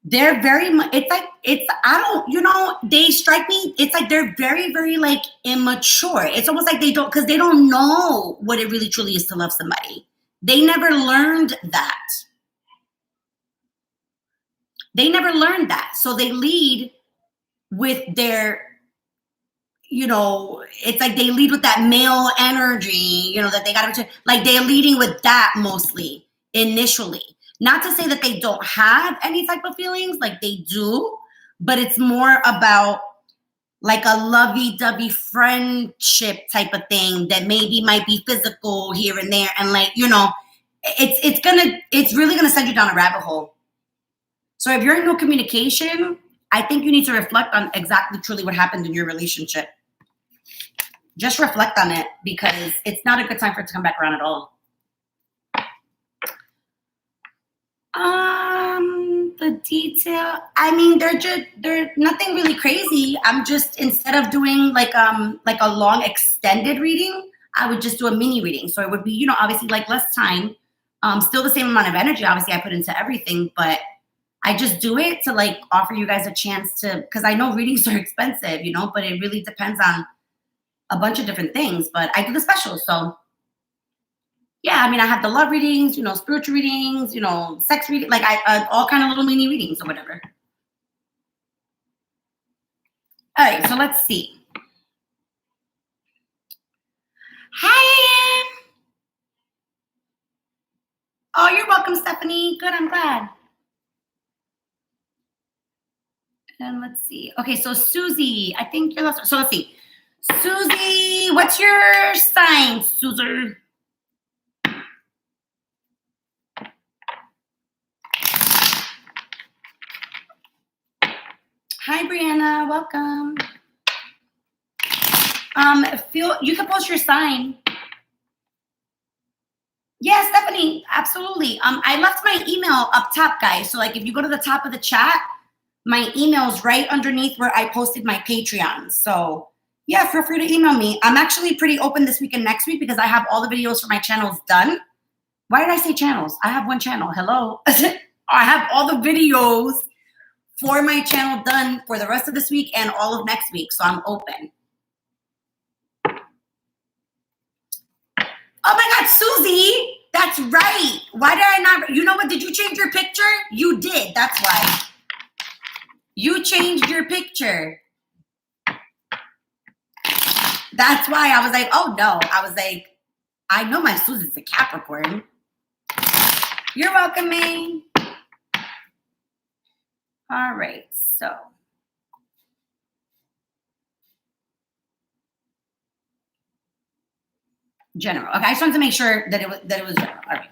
they're very much, I don't, you know, they strike me, it's like they're very, very like immature. It's almost like because they don't know what it really truly is to love somebody. They never learned that. So they lead with their, you know, it's like they lead with that male energy, you know, that they got to, like they're leading with that mostly initially. Not to say that they don't have any type of feelings, like they do, but it's more about like a lovey-dovey friendship type of thing that maybe might be physical here and there. And like, you know, it's really gonna send you down a rabbit hole. So if you're in no communication, I think you need to reflect on exactly truly what happened in your relationship. Just reflect on it because it's not a good time for it to come back around at all. The detail, I mean, they're nothing really crazy. I'm just, instead of doing like a long extended reading, I would just do a mini reading. So it would be, you know, obviously like less time, still the same amount of energy, obviously I put into everything, but I just do it to like offer you guys a chance to, because I know readings are expensive, you know, but it really depends on a bunch of different things, but I do the specials. So yeah, I mean, I have the love readings, you know, spiritual readings, you know, sex reading, like all kind of little mini readings or whatever. All right, so let's see. Hi. Oh, you're welcome, Stephanie. Good, I'm glad. And let's see. Okay, so Susie, I think you're last. So let's see. Susie, what's your sign, Susie? Hi, Brianna. Welcome. You can post your sign. Yeah, Stephanie, absolutely. I left my email up top, guys. So like if you go to the top of the chat, my email's right underneath where I posted my Patreon. So yeah, feel free to email me. I'm actually pretty open this week and next week because I have all the videos for my channels done. Why did I say channels? I have one channel. Hello. I have all the videos for my channel done for the rest of this week and all of next week. So I'm open. Oh my God, Susie, that's right. Why did I not? You know what? Did you change your picture? You did. That's why. You changed your picture. That's why I was like, oh no. I was like, I know my Susie's a Capricorn. You're welcome, May. All right, so. General. Okay, I just wanted to make sure that it was general. All right.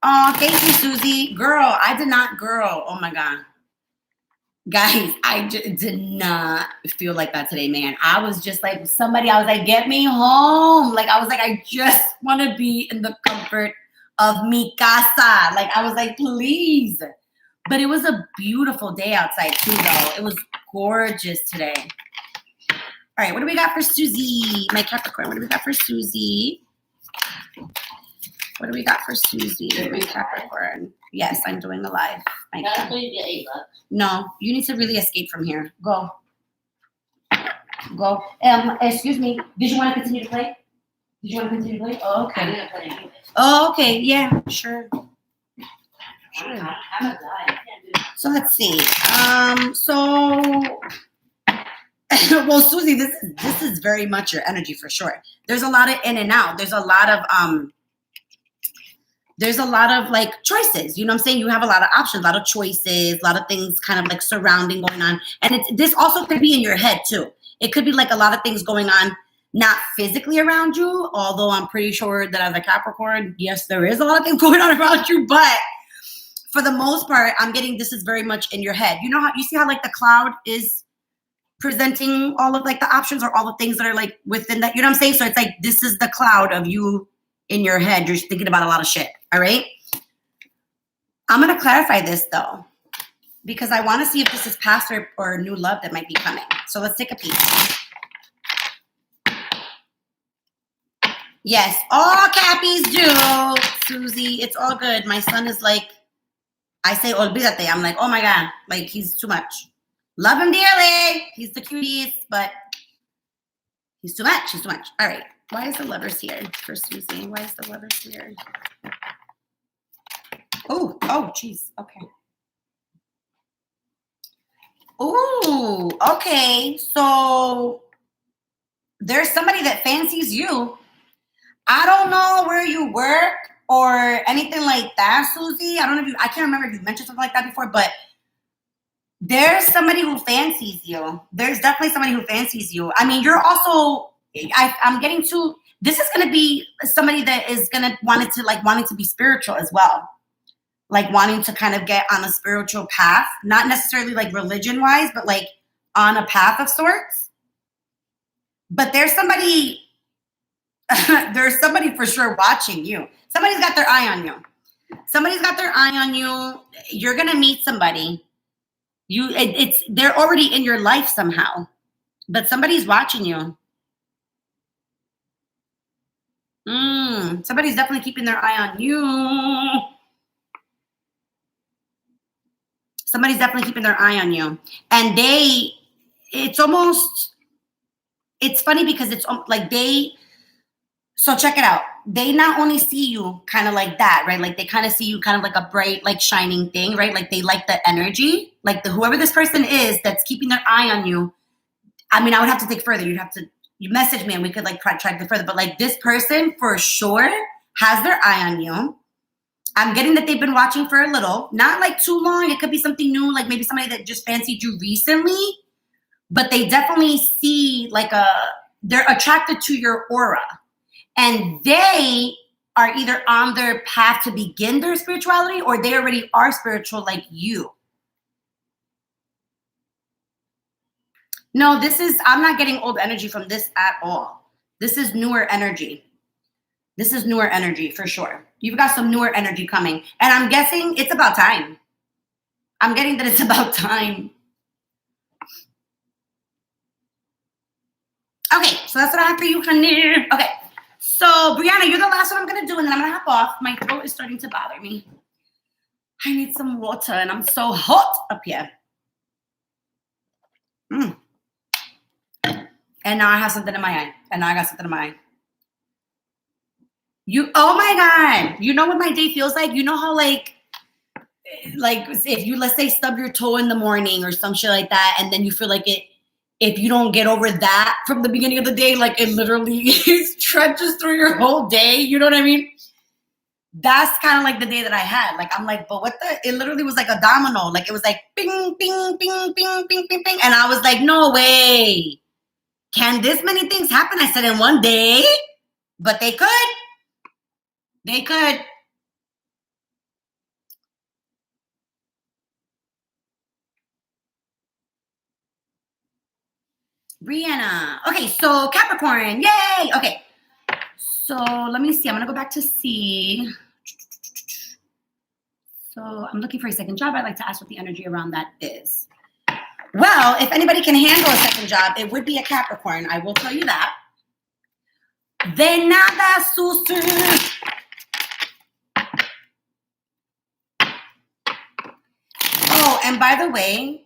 Oh, thank you, Susie. Girl, I did not, girl. Oh my God. Guys, I did not feel like that today, man. I was just like somebody, I was like, get me home. Like, I was like, I just want to be in the comfort of mi casa. Like, I was like, please. But it was a beautiful day outside too, though. It was gorgeous today. All right, what do we got for Susie? My Capricorn, what do we got for Susie? What do we got for Susie? My Capricorn. Yes, I'm doing a live. No, you need to really escape from here. Go. Go. Excuse me. Did you want to continue to play? Did you want to continue to play? Oh, okay. Oh, okay. Yeah, sure. Sure. So let's see. Well, Susie, this is very much your energy for sure. There's a lot of in and out. There's a lot of like choices. You know what I'm saying? You have a lot of options, a lot of choices, a lot of things kind of like surrounding going on. And this also could be in your head too. It could be like a lot of things going on, not physically around you, although I'm pretty sure that as a Capricorn, yes, there is a lot of things going on around you, but for the most part, I'm getting this is very much in your head. You know how you see how like the cloud is presenting all of like the options or all the things that are like within that, you know what I'm saying? So it's like, this is the cloud of you in your head. You're thinking about a lot of shit. All right. I'm going to clarify this though, because I want to see if this is past or new love that might be coming. So let's take a peek. Yes. All Cappies do, Susie. It's all good. My son is like, I say, olvídate. I'm like, oh my God, like he's too much. Love him dearly. He's the cutest, but he's too much. He's too much. All right. Why is the Lovers here for Susie? Why is the Lovers here? Oh, geez. Okay. Ooh, okay. So there's somebody that fancies you. I don't know where you work or anything like that, Susie. I can't remember if you mentioned something like that before, but there's somebody who fancies you. There's definitely somebody who fancies you. I mean, you're also, I'm getting to, this is going to be somebody that is going to wanting to be spiritual as well. Like wanting to kind of get on a spiritual path, not necessarily like religion wise, but like on a path of sorts. But there's somebody for sure watching you. Somebody's got their eye on you. Somebody's got their eye on you. You're going to meet somebody. They're already in your life somehow, but somebody's watching you. Somebody's definitely keeping their eye on you. Somebody's definitely keeping their eye on you. And it's funny because it's like so check it out. They not only see you kind of like that, right? Like they kind of see you kind of like a bright, like shining thing, right? Like they like the energy, like whoever this person is that's keeping their eye on you. I mean, I would have to think further. You message me and we could like try to further, but like this person for sure has their eye on you. I'm getting that they've been watching for a little, not like too long. It could be something new, like maybe somebody that just fancied you recently, but they definitely see they're attracted to your aura. And they are either on their path to begin their spirituality or they already are spiritual like you. No, I'm not getting old energy from this at all. This is newer energy. This is newer energy for sure. You've got some newer energy coming. And I'm guessing it's about time. I'm getting that it's about time. Okay, so that's what I have for you, honey. Okay. So, Brianna, you're the last one I'm going to do, and then I'm going to hop off. My throat is starting to bother me. I need some water, and I'm so hot up here. And now I have something in my eye. And now I got something in my eye. Oh my God. You know what my day feels like? You know how like if you, let's say, stub your toe in the morning or some shit like that, and then you feel like if you don't get over that from the beginning of the day, like it literally stretches through your whole day. You know what I mean? That's kind of like the day that I had. Like, I'm like, but it literally was like a domino. Like it was like bing, bing, bing, bing, bing, bing, bing. And I was like, no way. Can this many things happen? I said in one day, but they could. They could. Brianna. Okay, so Capricorn. Yay. Okay. So let me see. I'm going to go back to C. So I'm looking for a second job. I'd like to ask what the energy around that is. Well, if anybody can handle a second job, it would be a Capricorn. I will tell you that. De nada sucede. Oh, and by the way,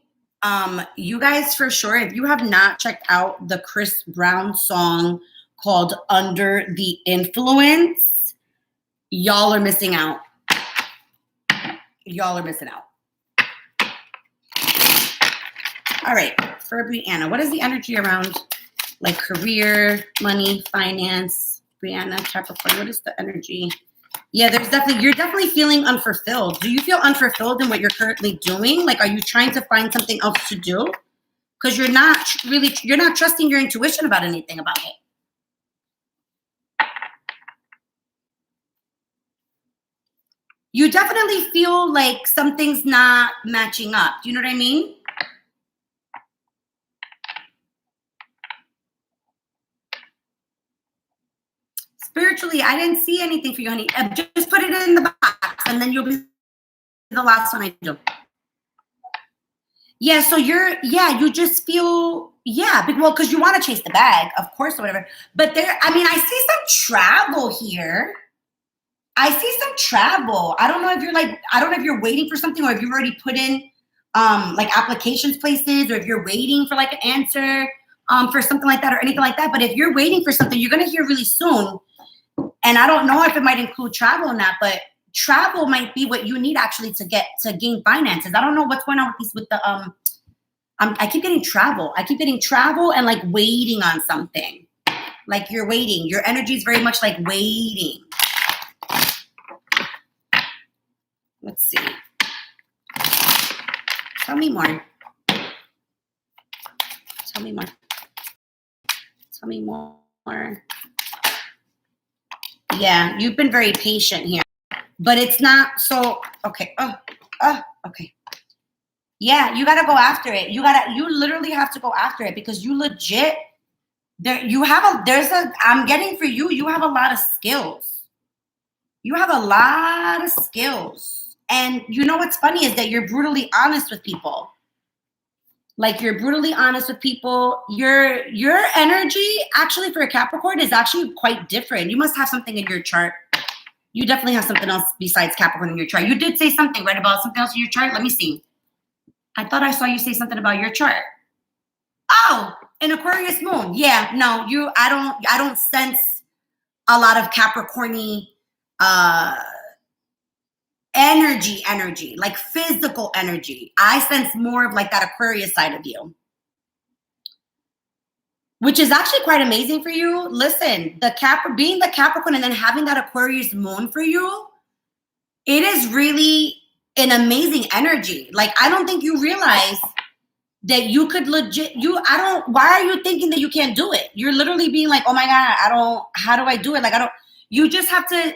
you guys for sure, if you have not checked out the Chris Brown song called Under the Influence, y'all are missing out. Y'all are missing out. All right, for Brianna, what is the energy around like career, money, finance? Brianna, Capricorn, what is the energy? Yeah, you're definitely feeling unfulfilled. Do you feel unfulfilled in what you're currently doing? Like, are you trying to find something else to do? Because you're not trusting your intuition about anything about it. You definitely feel like something's not matching up. Do you know what I mean? Spiritually, I didn't see anything for you, honey. Just put it in the box, and then you'll be the last one I do. Yeah, so you just feel, well, because you want to chase the bag, of course, or whatever. But I see some travel here. I see some travel. I don't know if you're waiting for something, or if you've already put in like applications places, or if you're waiting for like an answer for something like that or anything like that. But if you're waiting for something, you're gonna hear really soon. And I don't know if it might include travel or not, but travel might be what you need actually to gain finances. I don't know what's going on with the I keep getting travel. I keep getting travel and like waiting on something. Like you're waiting. Your energy is very much like waiting. Let's see. Tell me more. Tell me more. Tell me more. Yeah, you've been very patient here, but it's not so okay. Okay. Yeah, you gotta go after it. You literally have to go after it, because you legit I'm getting for you, you have a lot of skills. You have a lot of skills. And you know what's funny is that you're brutally honest with people. Like, you're brutally honest with people. Your energy, actually, for a Capricorn is actually quite different. You must have something in your chart. You definitely have something else besides Capricorn in your chart. You did say something, right, about something else in your chart? Let me see. I thought I saw you say something about your chart. Oh, an Aquarius Moon. Yeah, no, I don't sense a lot of Capricorn-y energy, like physical energy. I sense more of like that Aquarius side of you, which is actually quite amazing for you. Listen, being the Capricorn and then having that Aquarius Moon for you, it is really an amazing energy. Like, I don't think you realize that you could why are you thinking that you can't do it? You're literally being like, oh my God, how do I do it? Like, you have to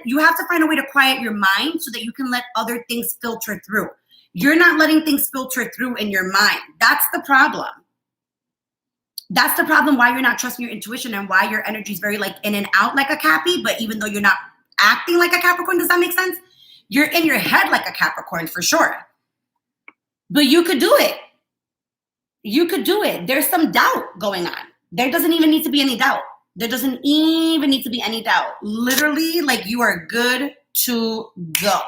find a way to quiet your mind so that you can let other things filter through. You're not letting things filter through in your mind. That's the problem. That's the problem why you're not trusting your intuition, and why your energy is very like in and out like a Cappy, but even though you're not acting like a Capricorn, does that make sense? You're in your head like a Capricorn for sure. But you could do it. You could do it. There's some doubt going on. There doesn't even need to be any doubt. There doesn't even need to be any doubt. Literally, like, you are good to go.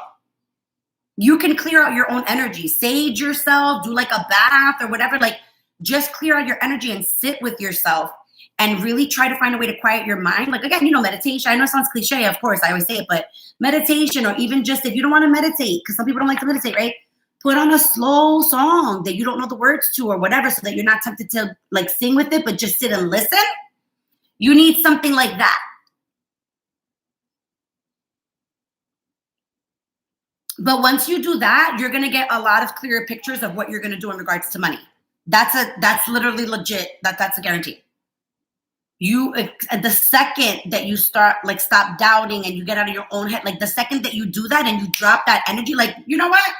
You can clear out your own energy. Sage yourself, do like a bath or whatever. Like, just clear out your energy and sit with yourself and really try to find a way to quiet your mind. Like, again, meditation. I know it sounds cliche, of course, I always say it, but meditation, or even just if you don't want to meditate, because some people don't like to meditate, right? Put on a slow song that you don't know the words to or whatever, so that you're not tempted to like sing with it, but just sit and listen. You need something like that. But once you do that, you're going to get a lot of clearer pictures of what you're going to do in regards to money. That's literally legit. That's a guarantee. The second that you start, like, stop doubting and you get out of your own head, like the second that you do that and you drop that energy, like, you know what?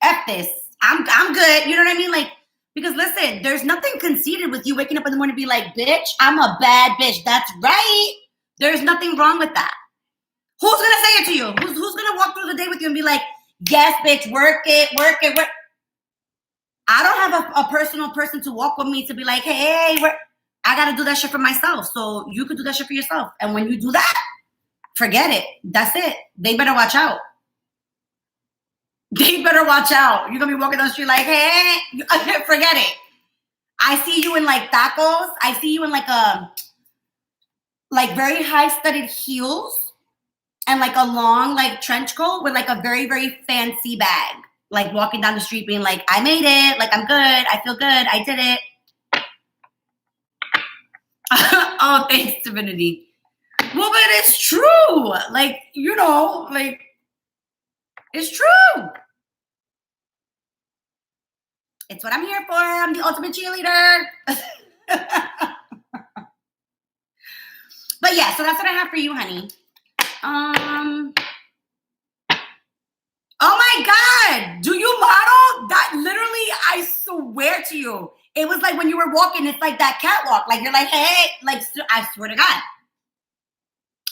F this. I'm good. You know what I mean? Like, Because listen, there's nothing conceited with you waking up in the morning and be like, bitch, I'm a bad bitch. That's right. There's nothing wrong with that. Who's going to say it to you? Who's going to walk through the day with you and be like, yes, bitch, work it, work it, work. I don't have a personal person to walk with me to be like, hey, I got to do that shit for myself. So you could do that shit for yourself. And when you do that, forget it. That's it. They better watch out. They better watch out. You're going to be walking down the street like, hey, forget it. I see you in like tacos. I see you in like very high studded heels and like a long like trench coat with like a very, very fancy bag. Like walking down the street being like, I made it. Like, I'm good. I feel good. I did it. Oh, thanks, Divinity. Well, but it's true. Like, you know, like, it's true. It's what I'm here for. I'm the ultimate cheerleader. But yeah, so that's what I have for you, honey. Oh my God. Do you model? That literally, I swear to you, it was like when you were walking, it's like that catwalk. Like you're like, hey, like, I swear to God.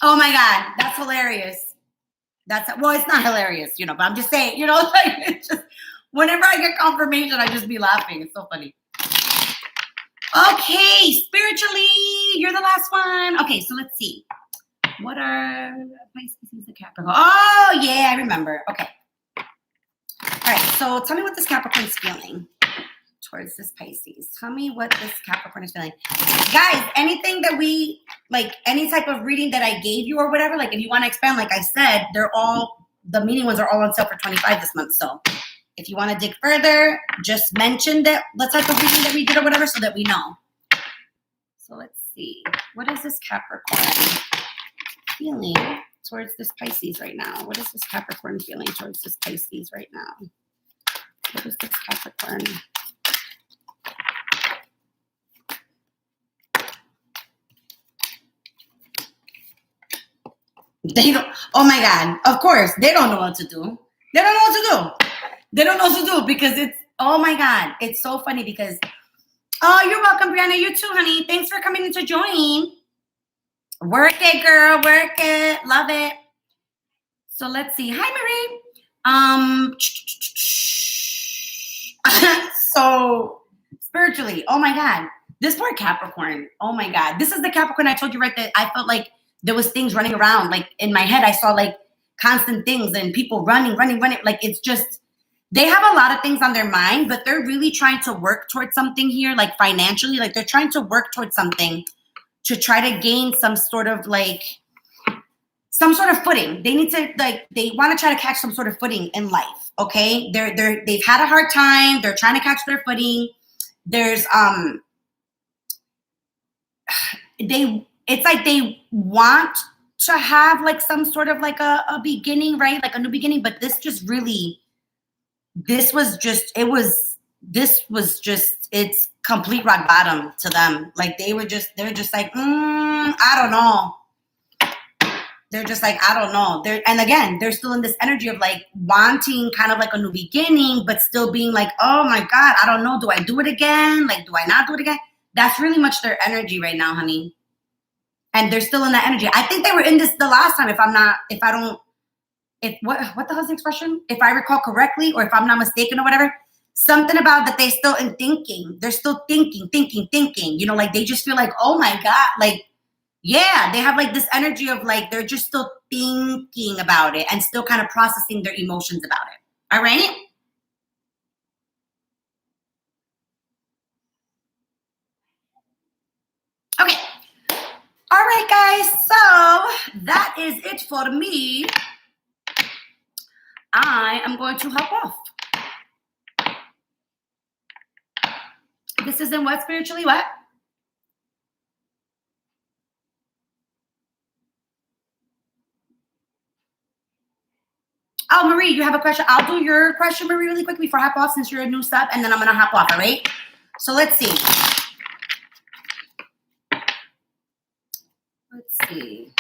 Oh my God. That's hilarious. Well, it's not hilarious, you know, but I'm just saying, you know, like it's just, whenever I get confirmation, I just be laughing. It's so funny. Okay, spiritually, you're the last one. Okay, so let's see. What are my species of Capricorn? Oh, yeah, I remember. Okay. All right, so tell me what this Capricorn is feeling towards this Pisces. Tell me what this Capricorn is feeling. Guys, anything that we, like any type of reading that I gave you or whatever, like if you want to expand, like I said, the meaning ones are all on sale for $25 this month. So if you want to dig further, just mention the type of reading that we did or whatever so that we know. So let's see. What is this Capricorn feeling towards this Pisces right now? What is this Capricorn feeling towards this Pisces right now? What is this Capricorn? They don't, oh my God, of course, they don't know what to do. They don't know what to do. They don't know what to do because it's, oh my God, it's so funny because, oh, you're welcome, Brianna. You too, honey. Thanks for coming in to join. Work it, girl. Work it. Love it. So let's see. Hi, Marie. So spiritually, oh my God, this poor Capricorn. Oh my God, this is the Capricorn I told you, right? That I felt like there was things running around. Like in my head, I saw like constant things and people running. Like it's just, they have a lot of things on their mind, but they're really trying to work towards something here, like financially. Like they're trying to work towards something to try to gain some sort of footing. They need to they want to try to catch some sort of footing in life. Okay, they've had a hard time. They're trying to catch their footing. There's it's like they want to have like some sort of like a beginning, right? Like a new beginning. But this was just it's complete rock bottom to them. Like they're just like, I don't know. They're just like, I don't know. And again, they're still in this energy of like wanting kind of like a new beginning, but still being like, oh my God, I don't know. Do I do it again? Like, do I not do it again? That's really much their energy right now, honey. And they're still in that energy. I think they were in this the last time, what the hell's the expression? If I recall correctly, or if I'm not mistaken or whatever, something about that they still in thinking. They're still thinking. You know, like they just feel like, oh my God, like, yeah, they have like this energy of like, they're just still thinking about it and still kind of processing their emotions about it. All right? Okay. All right, guys. So that is it for me. I am going to hop off. This is in what spiritually what? Oh, Marie, you have a question? I'll do your question, Marie, really quick before I hop off since you're a new sub, and then I'm going to hop off, all right? So let's see. Let's see.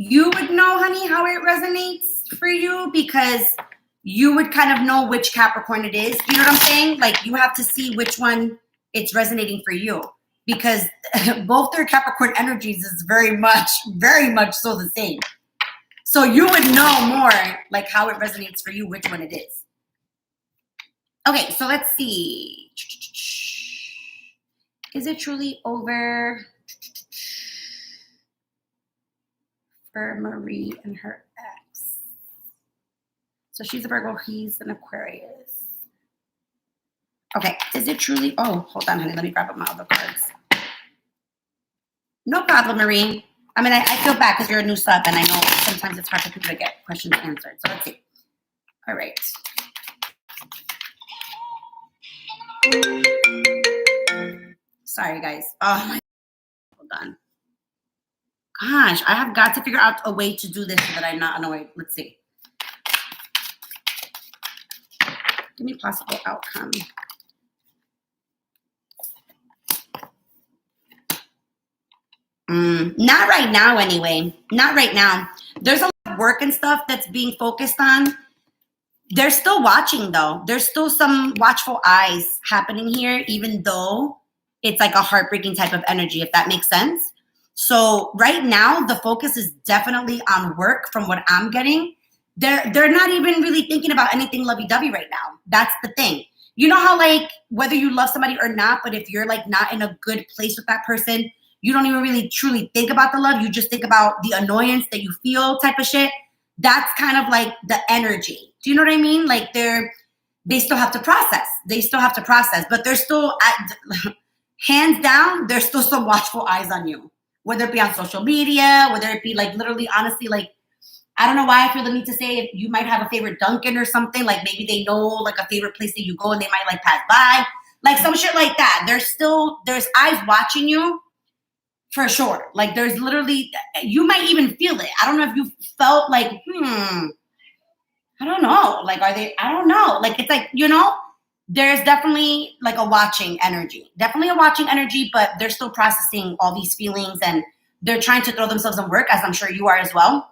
you would know, honey, how it resonates for you, because you would kind of know which Capricorn it is. You know what I'm saying? Like, you have to see which one it's resonating for you, because both their Capricorn energies is very much so the same. So you would know more like how it resonates for you, which one it is. Okay, so let's see. Is it truly over for Marie and her ex? So she's a Virgo, he's an Aquarius. Okay, is it truly? Oh, hold on, honey. Let me grab up my other cards. No problem, Marie. I mean, I feel bad because you're a new sub, and I know sometimes it's hard for people to get questions answered. So let's see. All right. Sorry, guys. Oh, my. Hold on. Gosh, I have got to figure out a way to do this so that I'm not annoyed. Let's see. Give me possible outcome. Not right now, anyway. Not right now. There's a lot of work and stuff that's being focused on. They're still watching, though. There's still some watchful eyes happening here, even though it's like a heartbreaking type of energy, if that makes sense. So right now, the focus is definitely on work from what I'm getting. They're not even really thinking about anything lovey-dovey right now. That's the thing. You know how, like, whether you love somebody or not, but if you're, like, not in a good place with that person, you don't even really truly think about the love. You just think about the annoyance that you feel type of shit. That's kind of like the energy. Do you know what I mean? Like, they still have to process. But they're still, hands down, there's still some watchful eyes on you. Whether it be on social media, whether it be like literally, honestly, like, I don't know why I feel the need to say if you might have a favorite Dunkin' or something. Like, maybe they know like a favorite place that you go and they might like pass by. Like some shit like that. There's eyes watching you. For sure. Like, there's literally, you might even feel it. I don't know if you felt like, I don't know. Like, I don't know. Like, it's like, there's definitely like a watching energy. But they're still processing all these feelings and they're trying to throw themselves in work, as I'm sure you are as well.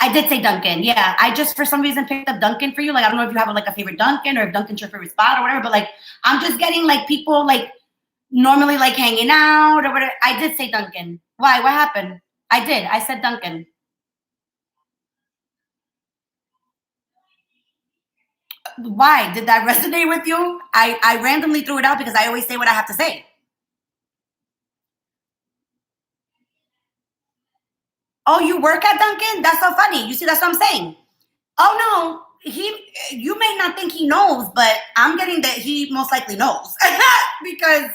I did say Dunkin'. Yeah. I just, for some reason, picked up Dunkin' for you. Like, I don't know if you have like a favorite Dunkin' or if Dunkin's your favorite spot or whatever, but like, I'm just getting like people like, normally like hanging out or whatever. I did say Dunkin'. Why? What happened? I did. I said Dunkin'. Why? Did that resonate with you? I randomly threw it out because I always say what I have to say. Oh, you work at Dunkin'? That's so funny. You see, that's what I'm saying. Oh no, you may not think he knows, but I'm getting that he most likely knows because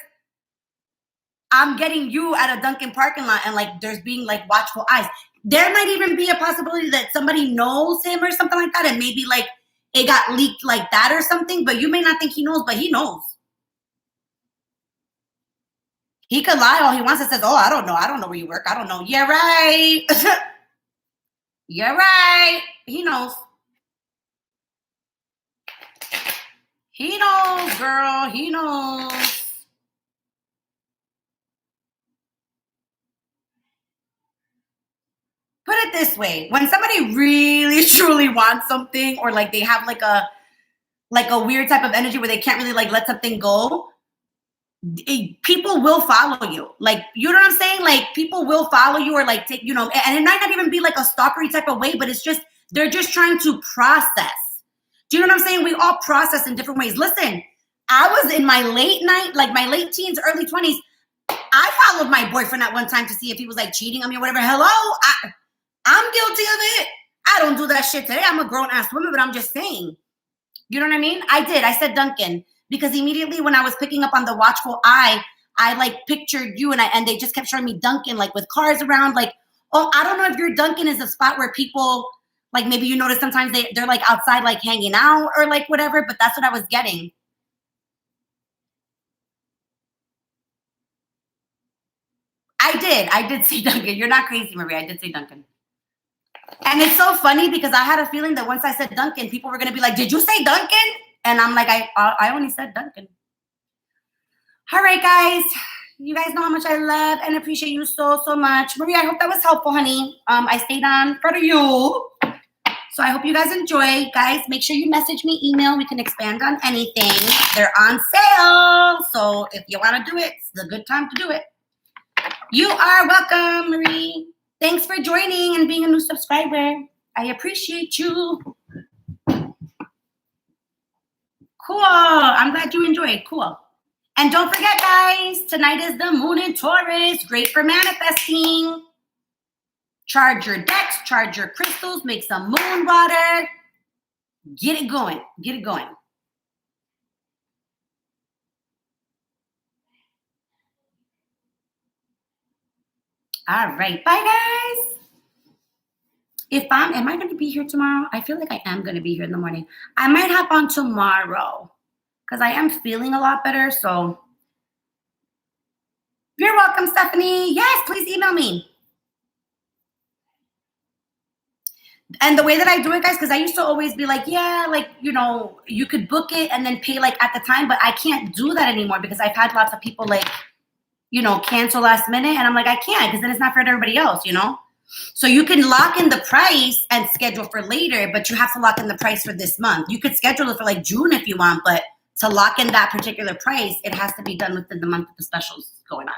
I'm getting you at a Dunkin' parking lot and like there's being like watchful eyes. There might even be a possibility that somebody knows him or something like that, and maybe like it got leaked like that or something, but you may not think he knows, but he knows. He could lie all he wants and says, oh, I don't know where you work. I don't know. Yeah, right. You're right. He knows. He knows, girl. He knows. Put it this way. When somebody really, truly wants something or like they have like a weird type of energy where they can't really like let something go, people will follow you. Like, you know what I'm saying? Like, people will follow you or like take, and it might not even be like a stalkery type of way, but it's just, they're just trying to process. Do you know what I'm saying? We all process in different ways. Listen, I was in my my late teens, early 20s. I followed my boyfriend at one time to see if he was like cheating on me or whatever. Hello? I'm guilty of it. I don't do that shit today. I'm a grown-ass woman, but I'm just saying. You know what I mean? I did. I said Dunkin'. Because immediately when I was picking up on the watchful eye, I like pictured you and they just kept showing me Dunkin', like with cars around. Like, oh, I don't know if your Dunkin' is a spot where people, like maybe you notice sometimes they're like outside like hanging out or like whatever, but that's what I was getting. I did say Dunkin'. You're not crazy, Marie. I did say Dunkin'. And it's so funny because I had a feeling that once I said Dunkin', people were going to be like, did you say Dunkin'? And I'm like, I only said Dunkin'. All right, guys. You guys know how much I love and appreciate you so, so much. Maria, I hope that was helpful, honey. I stayed on for you. So I hope you guys enjoy. Guys, make sure you message me, email. We can expand on anything. They're on sale. So if you want to do it, it's the good time to do it. You are welcome, Marie. Thanks for joining and being a new subscriber. I appreciate you. Cool. I'm glad you enjoyed. Cool. And don't forget, guys, tonight is the moon in Taurus. Great for manifesting. Charge your decks, charge your crystals, make some moon water. Get it going. Get it going. All right. Bye, guys. Am I going to be here tomorrow? I feel like I am going to be here in the morning. I might hop on tomorrow because I am feeling a lot better. So you're welcome, Stephanie. Yes, please email me. And the way that I do it, guys, because I used to always be like, yeah, like, you know, you could book it and then pay like at the time, but I can't do that anymore because I've had lots of people like, you know, cancel last minute. And I'm like, I can't because then it's not for everybody else, you know? So you can lock in the price and schedule for later, but you have to lock in the price for this month. You could schedule it for like June if you want, but to lock in that particular price, it has to be done within the month of the specials going on.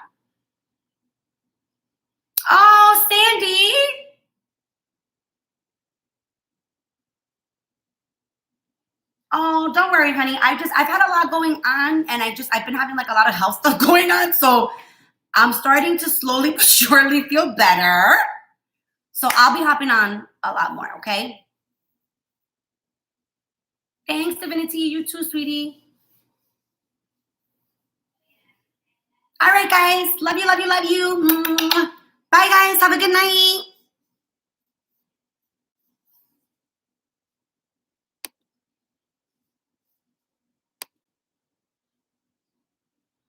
Oh, Sandy. Oh, don't worry, honey. I've had a lot going on and I've been having like a lot of health stuff going on. So I'm starting to slowly but surely feel better. So I'll be hopping on a lot more, okay? Thanks, Divinity. You too, sweetie. All right, guys. Love you, love you, love you. Bye, guys. Have a good night.